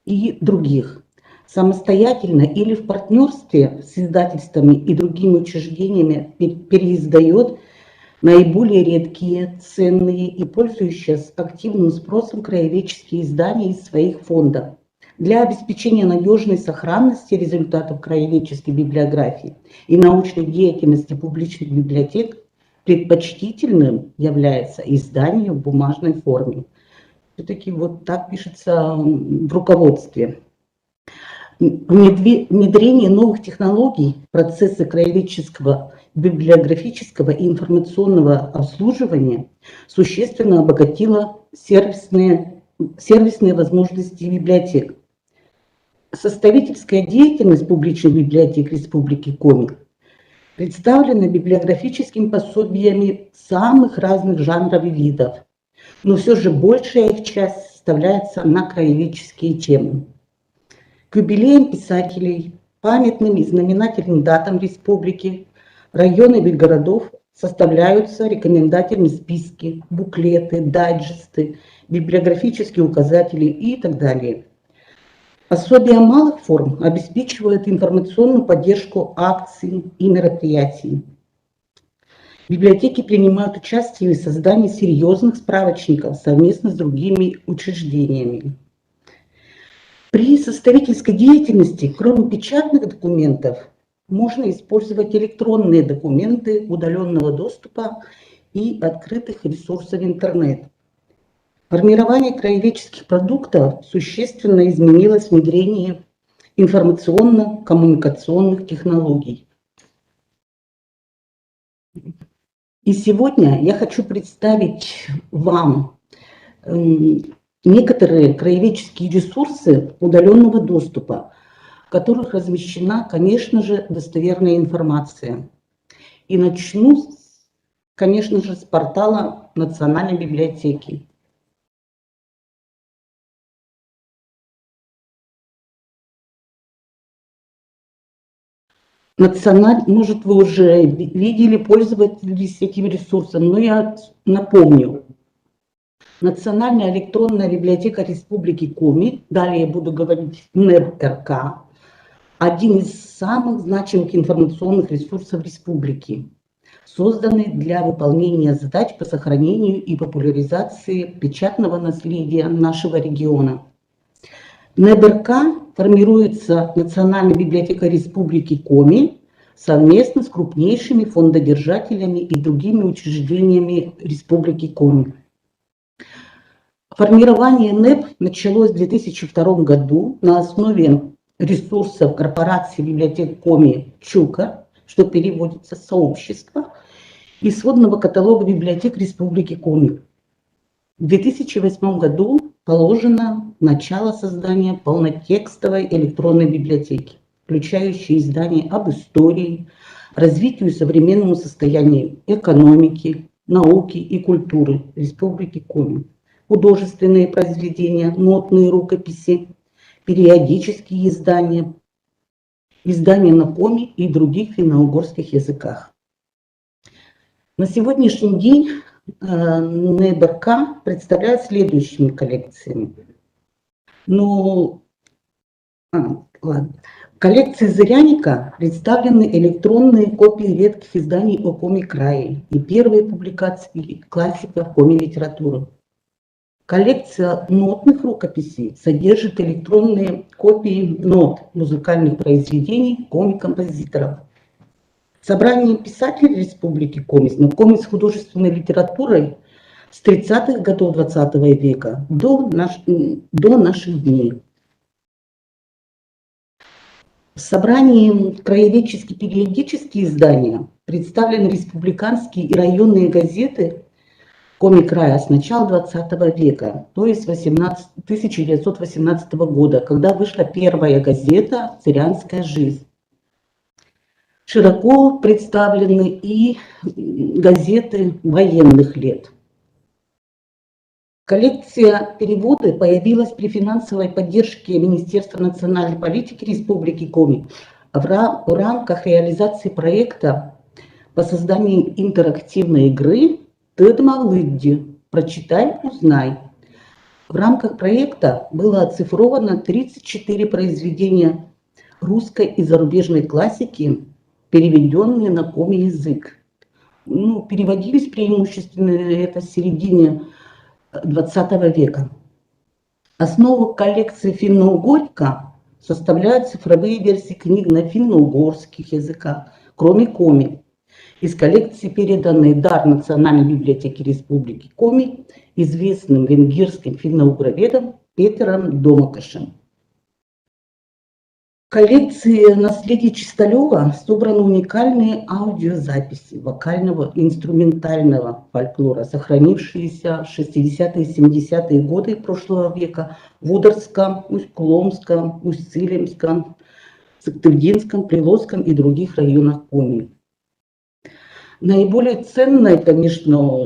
и других. Самостоятельно или в партнерстве с издательствами и другими учреждениями переиздает наиболее редкие, ценные и пользующиеся активным спросом краеведческие издания из своих фондов. Для обеспечения надежной сохранности результатов краеведческой библиографии и научной деятельности публичных библиотек предпочтительным является издание в бумажной форме. Все-таки вот так пишется в руководстве. Внедрение новых технологий в процессы краеведческого, библиографического и информационного обслуживания существенно обогатило сервисные возможности библиотек. Составительская деятельность публичных библиотек Республики Коми представлена библиографическими пособиями самых разных жанров и видов, но все же большая их часть составляется на краеведческие темы. К юбилеям писателей, памятным и знаменательным датам республики, районов и городов составляются рекомендательные списки, буклеты, дайджесты, библиографические указатели и так далее. Пособия малых форм обеспечивают информационную поддержку акций и мероприятий. Библиотеки принимают участие в создании серьезных справочников совместно с другими учреждениями. При составительской деятельности, кроме печатных документов, можно использовать электронные документы удаленного доступа и открытых ресурсов интернет. Формирование краеведческих продуктов существенно изменилось внедрение информационно-коммуникационных технологий. И сегодня я хочу представить вам некоторые краеведческие ресурсы удаленного доступа, в которых размещена, конечно же, достоверная информация. И начну, конечно же, с портала Национальной библиотеки. Может, вы уже видели, пользовались этим ресурсом, но я напомню. Национальная электронная библиотека Республики Коми, далее я буду говорить НЭБ-РК, один из самых значимых информационных ресурсов республики, созданный для выполнения задач по сохранению и популяризации печатного наследия нашего региона. НЭБ-РК формируется Национальной библиотекой Республики Коми совместно с крупнейшими фондодержателями и другими учреждениями Республики Коми. Формирование НЭБ началось в 2002 году на основе ресурсов корпорации библиотек Коми ЧУКа, что переводится «сообщество», и сводного каталога библиотек Республики Коми. В 2008 году положено начало создания полнотекстовой электронной библиотеки, включающей издания об истории, развитию и современному состоянию экономики, науки и культуры Республики Коми, художественные произведения, нотные рукописи, периодические издания, издания на коми и других финно-угорских языках. На сегодняшний день НЭБ-РК представляет следующими коллекциями. В коллекции Зыряника представлены электронные копии редких изданий о Коми-крае и первые публикации классиков коми-литературы. Коллекция нотных рукописей содержит электронные копии нот музыкальных произведений коми-композиторов. Собрание писателей Республики Коми знакомы с художественной литературой с 30-х годов XX века до наших дней. В собрании краеведческие периодические издания представлены республиканские и районные газеты Коми-края с начала 20 века, то есть 1918 года, когда вышла первая газета «Зырянская жизнь». Широко представлены и газеты военных лет. Коллекция перевода появилась при финансовой поддержке Министерства национальной политики Республики Коми в рамках реализации проекта по созданию интерактивной игры «Тыдмавлыдди. Прочитай, узнай». В рамках проекта было оцифровано 34 произведения русской и зарубежной классики, переведенные на коми-язык. Переводились преимущественно это в середине 20 века. Основу коллекции финно-угорька составляют цифровые версии книг на финно-угорских языках, кроме коми. Из коллекции переданный дар Национальной библиотеки Республики Коми известным венгерским финно-угроведом Петером Домокашем. В коллекции наследия Чисталева собраны уникальные аудиозаписи вокального и инструментального фольклора, сохранившиеся в 60-е и 70-е годы прошлого века в Ударском, Усть-Куломском, Усть-Цилимском, Сыктывдинском, Приволжском и других районах Коми. Наиболее ценной, конечно,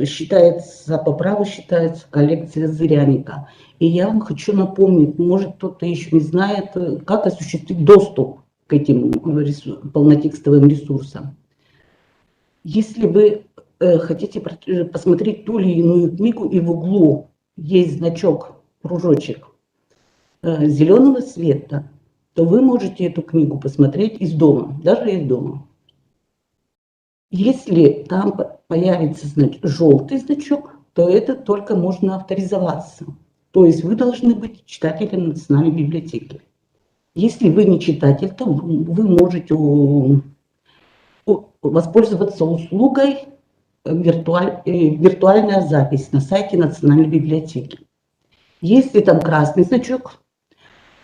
по праву считается коллекция Зыряника. И я вам хочу напомнить, может кто-то еще не знает, как осуществить доступ к этим полнотекстовым ресурсам. Если вы хотите посмотреть ту или иную книгу, и в углу есть значок, кружочек зеленого цвета, то вы можете эту книгу посмотреть из дома, даже из дома. Если там появится желтый значок, то это только можно авторизоваться. То есть вы должны быть читателем Национальной библиотеки. Если вы не читатель, то вы можете воспользоваться услугой виртуальная запись на сайте Национальной библиотеки. Если там красный значок,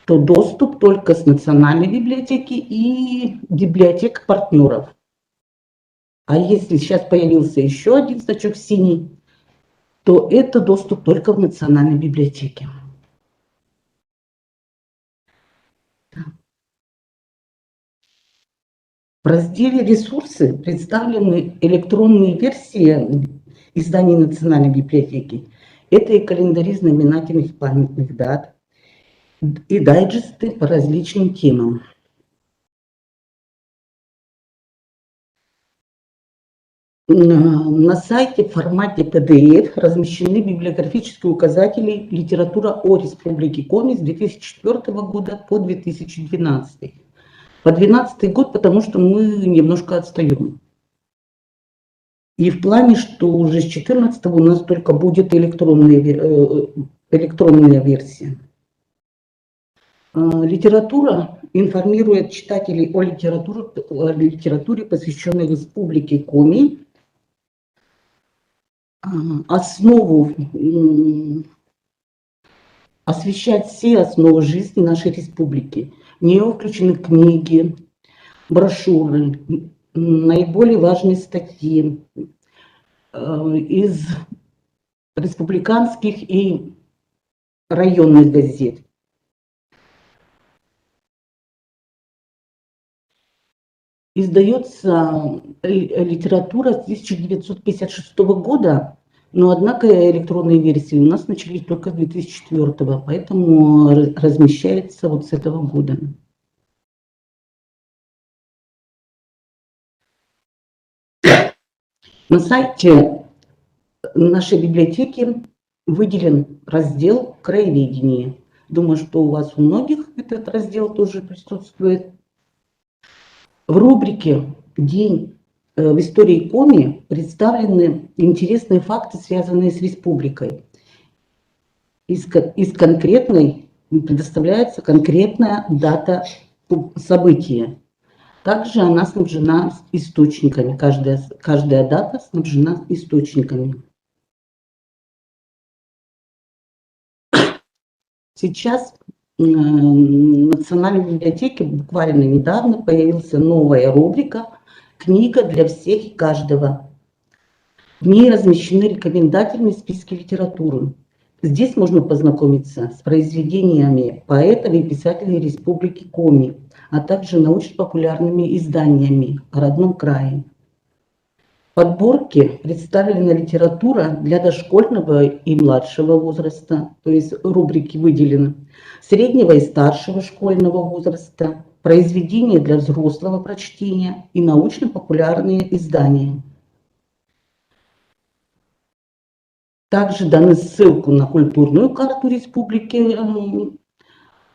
то доступ только с Национальной библиотеки и библиотек партнеров. А если сейчас появился еще один значок синий, то это доступ только в Национальной библиотеке. В разделе «Ресурсы» представлены электронные версии изданий Национальной библиотеки. Это и календари знаменательных памятных дат, и дайджесты по различным темам. На сайте в формате PDF размещены библиографические указатели «Литература о Республике Коми» с 2004 года по 2012. По 2012 год, потому что мы немножко отстаем. И в плане, что уже с 2014 у нас только будет электронная версия. Литература информирует читателей о литературе, посвященной Республике Коми. Освещать все основы жизни нашей республики. В нее включены книги, брошюры, наиболее важные статьи из республиканских и районных газет. Издается литература с 1956 года, но однако электронные версии у нас начались только с 2004, поэтому размещается вот с этого года. На сайте нашей библиотеки выделен раздел «Краеведение». Думаю, что у вас у многих этот раздел тоже присутствует. В рубрике «День в истории Коми» представлены интересные факты, связанные с республикой. Из конкретной предоставляется конкретная дата события. Также она снабжена источниками. Каждая дата снабжена источниками. Сейчас в Национальной библиотеке буквально недавно появилась новая рубрика «Книга для всех и каждого». В ней размещены рекомендательные списки литературы. Здесь можно познакомиться с произведениями поэтов и писателей Республики Коми, а также научно-популярными изданиями о родном крае. В подборке представлена литература для дошкольного и младшего возраста, то есть рубрики выделены, среднего и старшего школьного возраста, произведения для взрослого прочтения и научно-популярные издания. Также даны ссылку на культурную карту республики,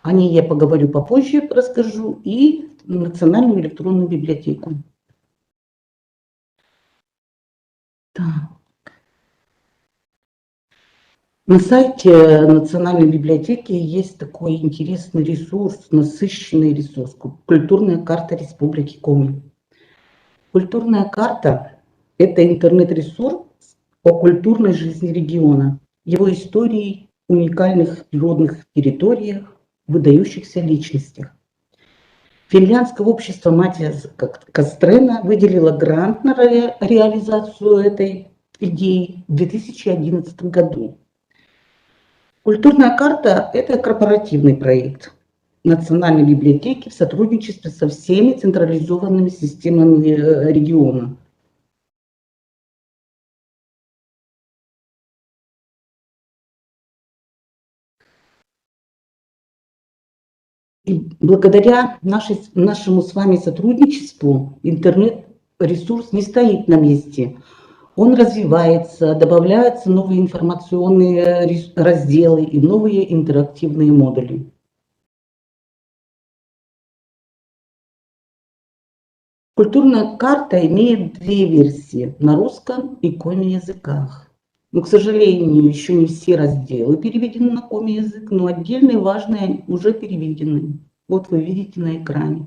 о ней я поговорю попозже, расскажу, и Национальную электронную библиотеку. Так. На сайте Национальной библиотеки есть такой интересный ресурс, насыщенный ресурс – культурная карта Республики Коми. Культурная карта – это интернет-ресурс о культурной жизни региона, его истории, уникальных природных территориях, выдающихся личностях. Финляндское общество Матиас Кастрена выделило грант на реализацию этой идеи в 2011 году. Культурная карта – это корпоративный проект Национальной библиотеки в сотрудничестве со всеми централизованными системами региона. И благодаря нашему с вами сотрудничеству интернет-ресурс не стоит на месте. Он развивается, добавляются новые информационные разделы и новые интерактивные модули. Культурная карта имеет две версии – на русском и коми языках. Но, к сожалению, еще не все разделы переведены на коми язык, но отдельные важные уже переведены. Вот вы видите на экране.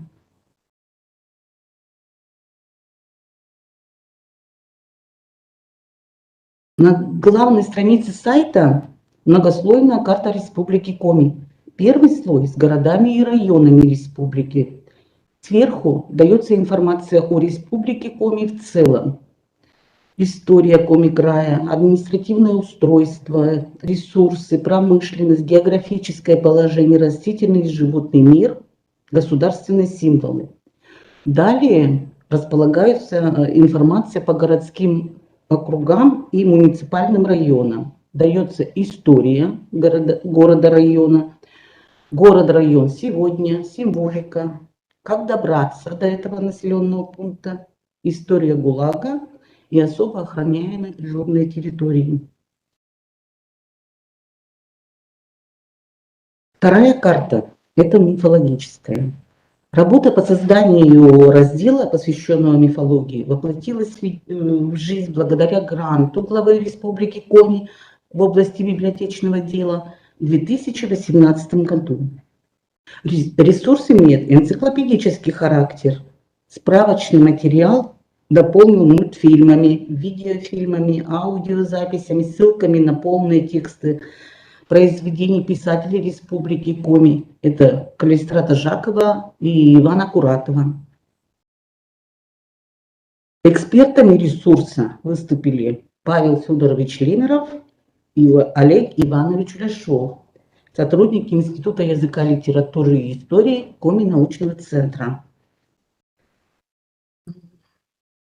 На главной странице сайта многослойная карта Республики Коми. Первый слой с городами и районами республики. Сверху дается информация о Республике Коми в целом. История Коми-края, административное устройство, ресурсы, промышленность, географическое положение, растительный и животный мир, государственные символы. Далее располагается информация по городским округам и муниципальным районам. Дается история города-района, город-район сегодня, символика, как добраться до этого населенного пункта, история ГУЛАГа и особо охраняемые природные территории. Вторая карта – это мифологическая. Работа по созданию раздела, посвященного мифологии, воплотилась в жизнь благодаря гранту главы Республики Коми в области библиотечного дела в 2018 году. Ресурс имеет энциклопедический характер. Справочный материал дополнен мультфильмами, видеофильмами, аудиозаписями, ссылками на полные тексты произведений писателей Республики Коми. Это Калистрата Жакова и Ивана Куратова. Экспертами ресурса выступили Павел Федорович Лимеров и Олег Иванович Ляшов, сотрудники Института языка, литературы и истории Коми научного центра.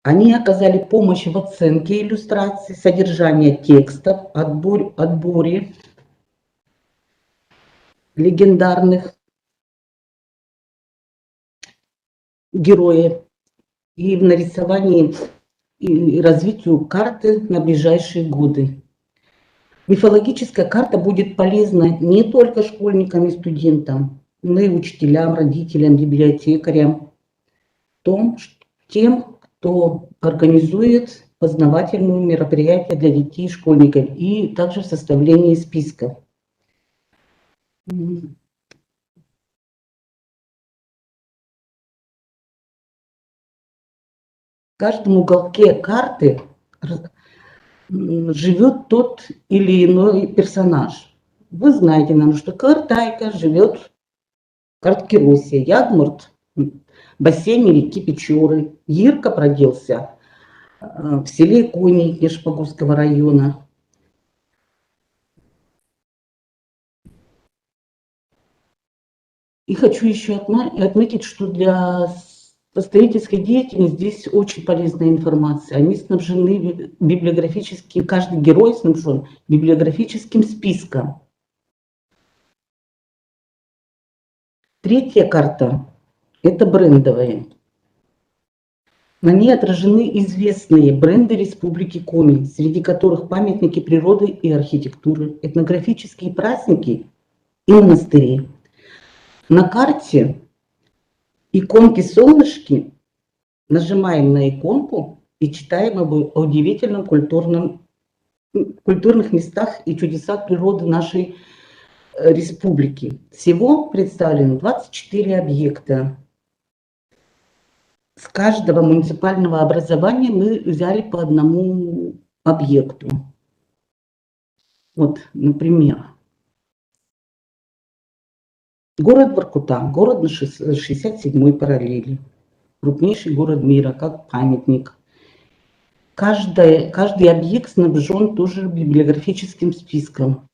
Они оказали помощь в оценке иллюстраций, содержания текстов, отборе легендарных героев и в нарисовании и развитию карты на ближайшие годы. Мифологическая карта будет полезна не только школьникам и студентам, но и учителям, родителям, библиотекарям, тем, кто организует познавательные мероприятия для детей и школьников, и также в составлении списков. В каждом уголке карты живет тот или иной персонаж. Вы знаете, наверное, что Картайка живет в Карткиросе, Ягмурт в бассейне реки Печоры, Ирка родился в селе Кони Нижпогурского района. И хочу еще отметить, что для строительской деятельности здесь очень полезная информация. Они снабжены библиографическим, каждый герой снабжен библиографическим списком. Третья карта – это брендовая. На ней отражены известные бренды Республики Коми, среди которых памятники природы и архитектуры, этнографические праздники и монастыри. На карте иконки-солнышки, нажимаем на иконку и читаем об удивительном культурных местах и чудесах природы нашей республики. Всего представлено 24 объекта. С каждого муниципального образования мы взяли по одному объекту. Вот, например, город Воркута, город на 67-й параллели, крупнейший город мира, как памятник. Каждый объект снабжен тоже библиографическим списком.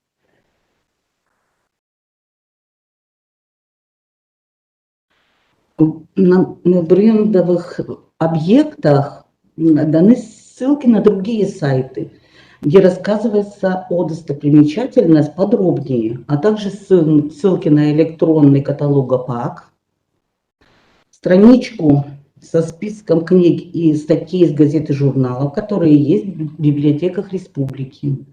На брендовых объектах даны ссылки на другие сайты, где рассказывается о достопримечательностях подробнее, а также ссылки на электронный каталог АПАК, страничку со списком книг и статей из газет и журналов, которые есть в библиотеках республики.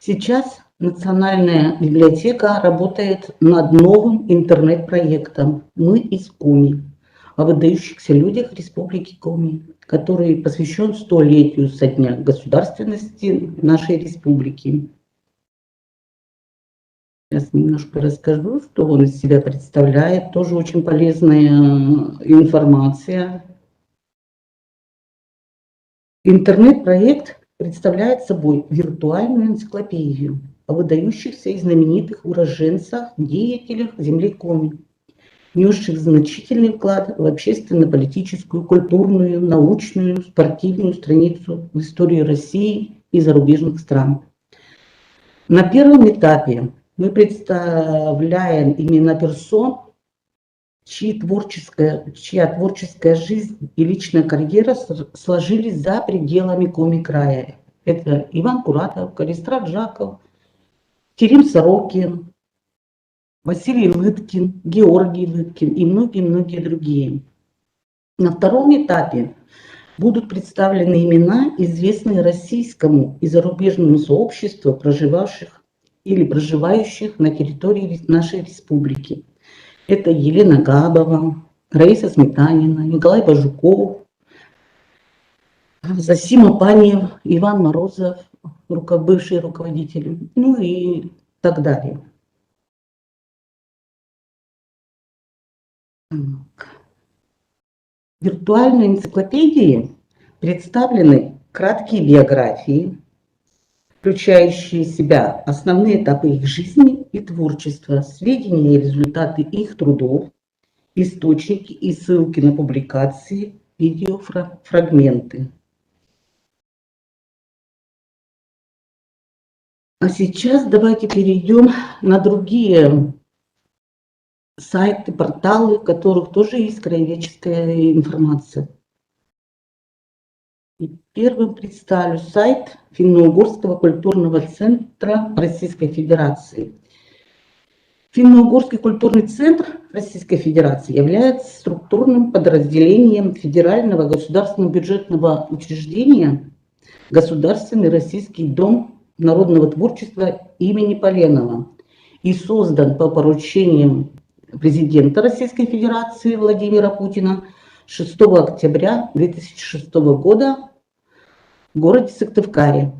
Сейчас Национальная библиотека работает над новым интернет-проектом «Мы из Коми» о выдающихся людях Республики Коми, который посвящен 100-летию со дня государственности нашей республики. Сейчас немножко расскажу, что он из себя представляет. Тоже очень полезная информация. Интернет-проект представляет собой виртуальную энциклопедию о выдающихся и знаменитых уроженцах, деятелях земли Коми, внесших значительный вклад в общественно-политическую, культурную, научную, спортивную страницу в истории России и зарубежных стран. На первом этапе Мы представляем имена персон, чья творческая жизнь и личная карьера сложились за пределами Коми-края. Это Иван Куратов, Калистрат Жаков, Терим Сорокин, Василий Лыткин, Георгий Лыткин и многие-многие другие. На втором этапе будут представлены имена, известные российскому и зарубежному сообществу, проживавших или проживающих на территории нашей республики. Это Елена Габова, Раиса Сметанина, Николай Бажуков, Засима Панев, Иван Морозов, бывшие руководители, ну и так далее. В виртуальной энциклопедии представлены краткие биографии, включающие в себя основные этапы их жизни и творчества, сведения и результаты их трудов, источники и ссылки на публикации, видеофрагменты. А сейчас давайте перейдем на другие сайты, порталы, в которых тоже есть краеведческая информация. И первым представлю сайт Финно-Угорского культурного центра Российской Федерации. Финно-Угорский культурный центр Российской Федерации является структурным подразделением федерального государственного бюджетного учреждения Государственный Российский дом народного творчества имени Поленова и создан по поручениям президента Российской Федерации Владимира Путина 6 октября 2006 года в городе Сыктывкаре.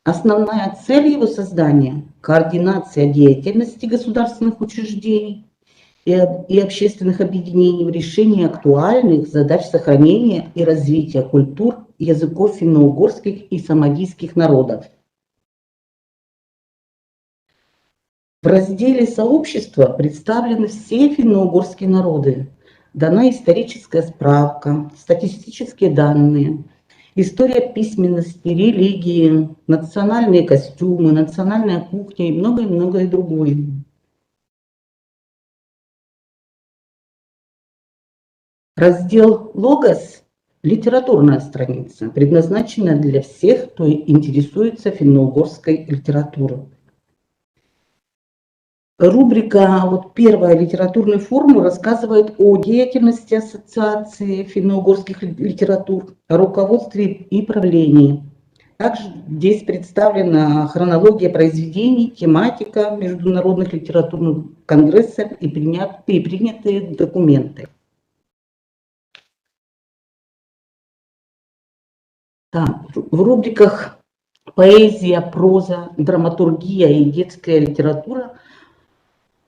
Основная цель его создания – координация деятельности государственных учреждений и общественных объединений в решении актуальных задач сохранения и развития культур и языков финно-угорских и самодийских народов. В разделе «Сообщества» представлены все финно-угорские народы. Дана историческая справка, статистические данные, история письменности, религии, национальные костюмы, национальная кухня и многое-многое другое. Раздел «Логос» – литературная страница, предназначенная для всех, кто интересуется финно-угорской литературой. Рубрика «Первая литературный форум» рассказывает о деятельности Ассоциации финно-угорских литератур, о руководстве и правлении. Также здесь представлена хронология произведений, тематика международных литературных конгрессов и принятые документы. Так, в рубриках «Поэзия», «Проза», «Драматургия» и «Детская литература»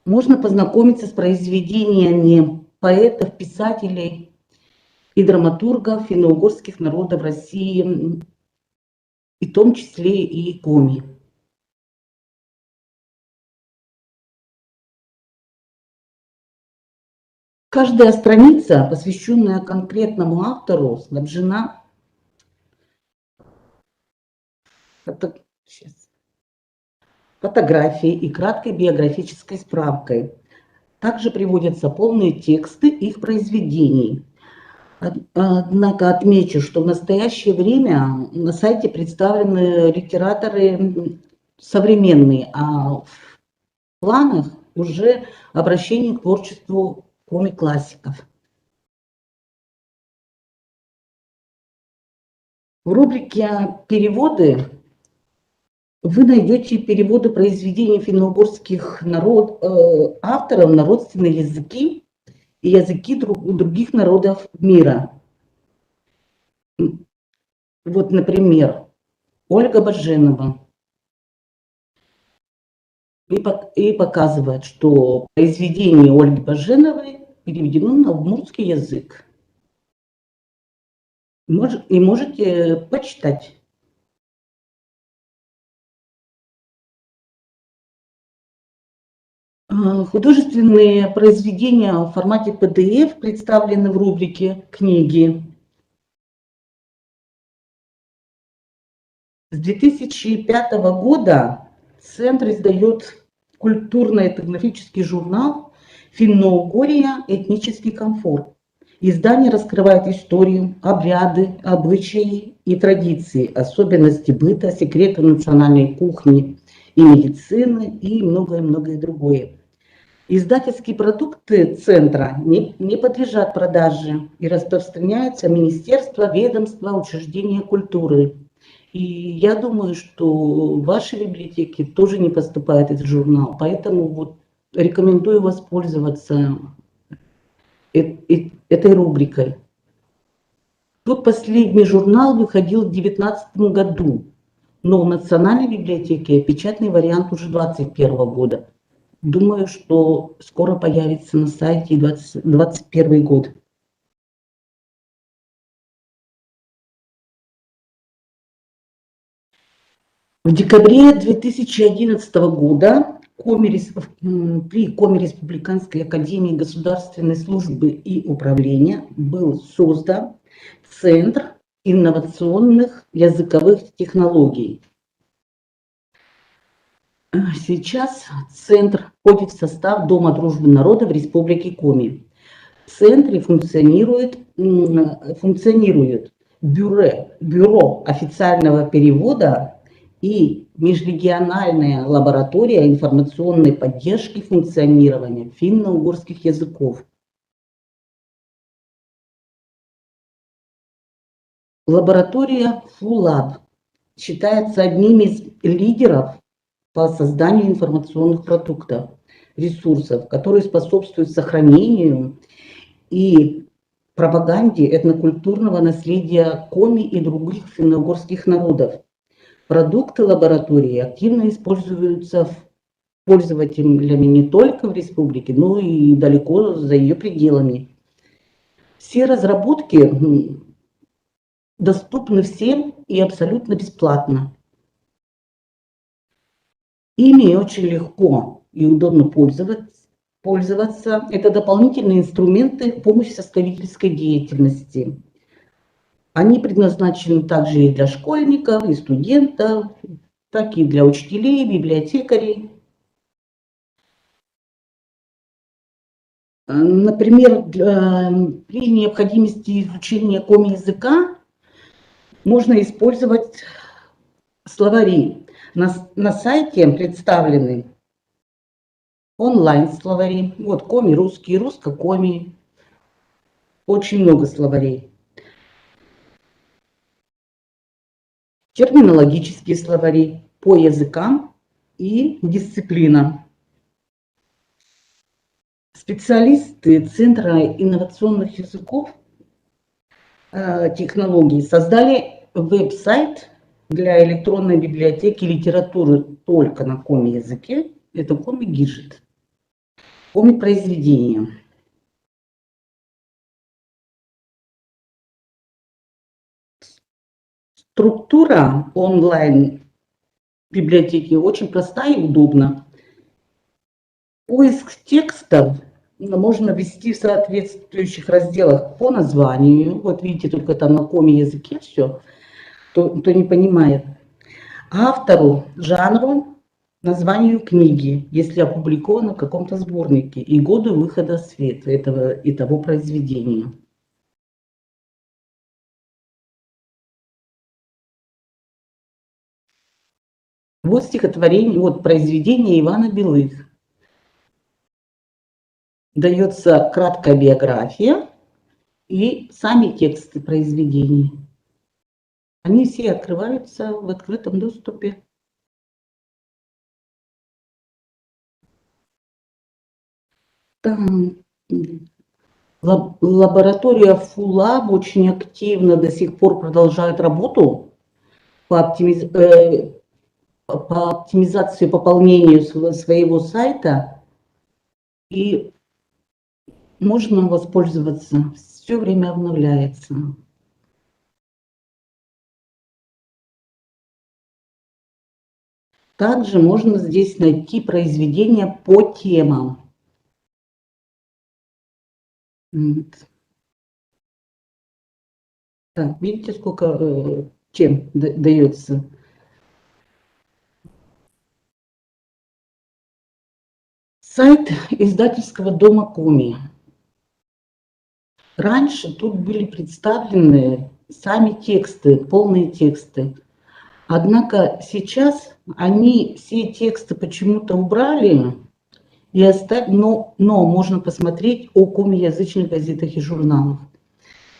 можно познакомиться с произведениями поэтов, писателей и драматургов финно-угорских народов России, и в том числе и коми. Каждая страница, посвященная конкретному автору, снабжена фотографией и краткой биографической справкой. Также приводятся полные тексты их произведений. Однако отмечу, что в настоящее время на сайте представлены литераторы современные, а в планах уже обращение к творчеству коми-классиков. В рубрике «Переводы» вы найдете переводы произведений финно-угорских авторов на родственные языки и языки других народов мира. Вот, например, Ольга Баженова. И показывает, что произведение Ольги Баженовой переведено на удмуртский язык. И можете почитать. Художественные произведения в формате PDF представлены в рубрике «Книги». С 2005 года Центр издает культурно-этнографический журнал «Финно-Угория. Этнический комфорт». Издание раскрывает историю, обряды, обычаи и традиции, особенности быта, секреты национальной кухни и медицины и многое-многое другое. Издательские продукты центра не подлежат продаже и распространяются министерства, ведомства, учреждения культуры. И я думаю, что в вашей библиотеке тоже не поступает этот журнал, поэтому вот рекомендую воспользоваться этой рубрикой. Тут последний журнал выходил в 2019 году, но в Национальной библиотеке печатный вариант уже 2021 года. Думаю, что скоро появится на сайте 2021 год. В декабре 2011 года при Коми Республиканской академии государственной службы и управления был создан Центр инновационных языковых технологий. Сейчас центр входит в состав Дома дружбы народов Республики Коми. В центре функционирует бюро официального перевода и межрегиональная лаборатория информационной поддержки функционирования финно-угорских языков. Лаборатория FULAB считается одним из лидеров по созданию информационных продуктов, ресурсов, которые способствуют сохранению и пропаганде этнокультурного наследия коми и других финно-угорских народов. Продукты лаборатории активно используются пользователями не только в республике, но и далеко за ее пределами. Все разработки доступны всем и абсолютно бесплатно. Ими очень легко и удобно пользоваться. Это дополнительные инструменты помощи составительской деятельности. Они предназначены также и для школьников, и студентов, так и для учителей, библиотекарей. Например, при необходимости изучения коми-языка можно использовать словари. На сайте представлены онлайн-словари. Вот коми русский, русско-коми. Очень много словарей. Терминологические словари по языкам и дисциплинам. Специалисты Центра инновационных языков, технологий создали веб-сайт для электронной библиотеки литературы только на коми-языке. Это коми-гиджет, коми-произведения. Структура онлайн-библиотеки очень простая и удобна. Поиск текстов можно ввести в соответствующих разделах по названию. Вот видите, только там на коми-языке все, кто не понимает. Автору, жанру, названию книги, если опубликовано в каком-то сборнике, и году выхода в свет того произведения. Вот стихотворение, вот произведение Ивана Белых. Дается краткая биография и сами тексты произведений. Они все открываются в открытом доступе. Там лаборатория FULAB очень активно до сих пор продолжает работу по оптимизации, пополнению своего сайта. И можно воспользоваться, все время обновляется. Также можно здесь найти произведения по темам. Так, видите, сколько тем дается. Сайт издательского дома Коми. Раньше тут были представлены сами тексты, полные тексты. Однако сейчас они все тексты почему-то убрали и оставили, но можно посмотреть о комиязычных газетах и журналах.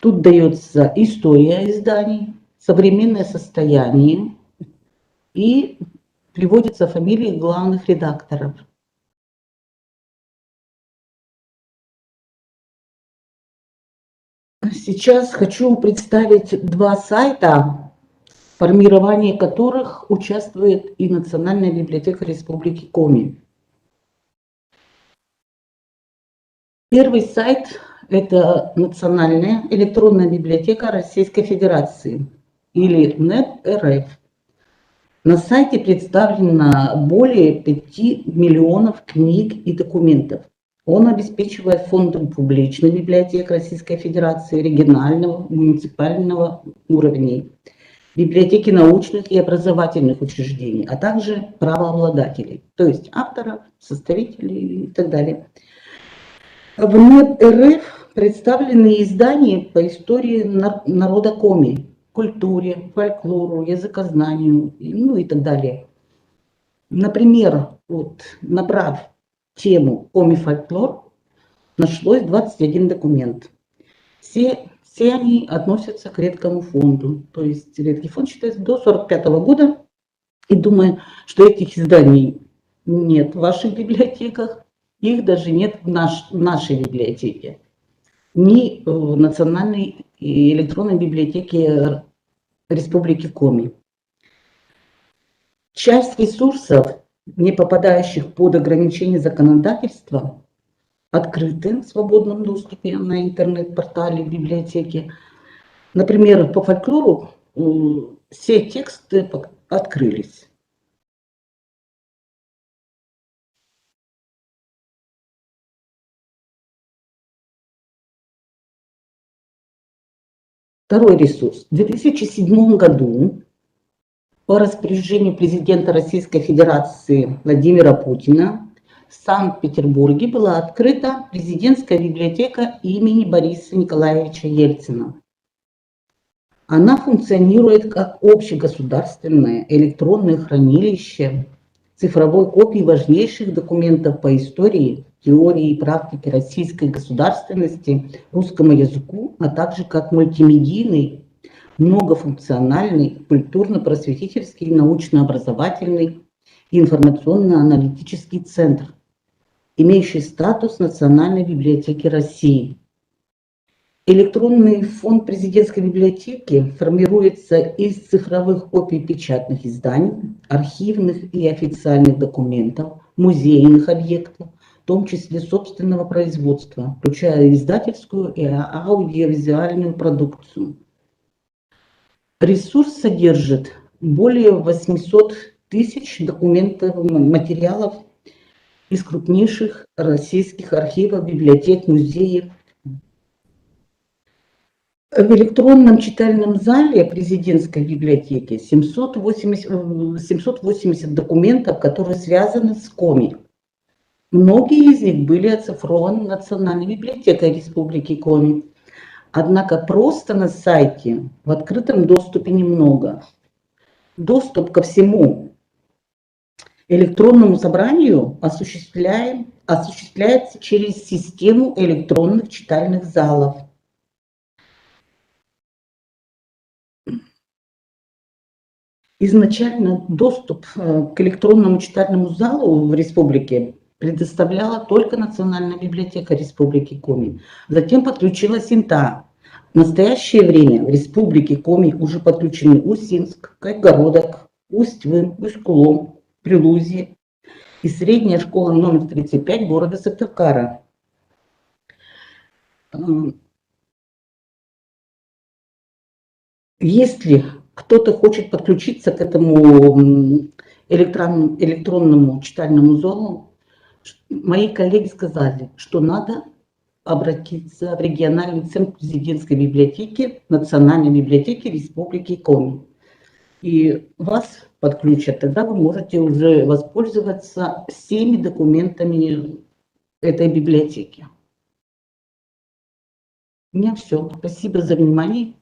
Тут дается история изданий, современное состояние и приводятся фамилии главных редакторов. Сейчас хочу представить два сайта, в формировании которых участвует и Национальная библиотека Республики Коми. Первый сайт – это Национальная электронная библиотека Российской Федерации, или НЭБ-РФ. На сайте представлено более 5 миллионов книг и документов. Он обеспечивает фондом публичных библиотек Российской Федерации, регионального, муниципального уровней, библиотеки научных и образовательных учреждений, а также правообладателей, то есть авторов, составителей и так далее. В НЭБ-РФ представлены издания по истории народа Коми, культуре, фольклору, языкознанию, ну и так далее. Например, вот, набрав тему Коми-фольклор, нашлось 21 документ. Все они относятся к редкому фонду. То есть редкий фонд считается до 1945 года. И думаю, что этих изданий нет в ваших библиотеках, их даже нет в нашей библиотеке. Ни в Национальной электронной библиотеке Республики Коми. Часть ресурсов, не попадающих под ограничения законодательства, открыты в свободном доступе на интернет-портале библиотеки. Например, по фольклору все тексты открылись. Второй ресурс. В 2007 году по распоряжению президента Российской Федерации Владимира Путина в Санкт-Петербурге была открыта президентская библиотека имени Бориса Николаевича Ельцина. Она функционирует как общегосударственное электронное хранилище цифровой копии важнейших документов по истории, теории и практике российской государственности, русскому языку, а также как мультимедийный, многофункциональный, культурно-просветительский, научно-образовательный и информационно-аналитический центр, имеющий статус Национальной библиотеки России. Электронный фонд президентской библиотеки формируется из цифровых копий печатных изданий, архивных и официальных документов, музейных объектов, в том числе собственного производства, включая издательскую и аудиовизуальную продукцию. Ресурс содержит более 800 тысяч документов, материалов из крупнейших российских архивов, библиотек, музеев. В электронном читальном зале президентской библиотеки 780 документов, которые связаны с Коми. Многие из них были оцифрованы Национальной библиотекой Республики Коми. Однако просто на сайте в открытом доступе немного. Доступ ко всему электронному собранию осуществляется через систему электронных читальных залов. Изначально доступ к электронному читальному залу в республике предоставляла только Национальная библиотека Республики Коми. Затем подключилась ИНТА. В настоящее время в Республике Коми уже подключены Усинск, Кайгородок, Усть-Вым, Усть-Кулом, Прилузье и средняя школа номер 35 города Сыктывкара. Если кто-то хочет подключиться к этому электронному читальному залу, мои коллеги сказали, что надо обратиться в региональный центр президентской библиотеки, Национальной библиотеки Республики Коми. и вас подключат, тогда вы можете уже воспользоваться всеми документами этой библиотеки. У меня все. Спасибо за внимание.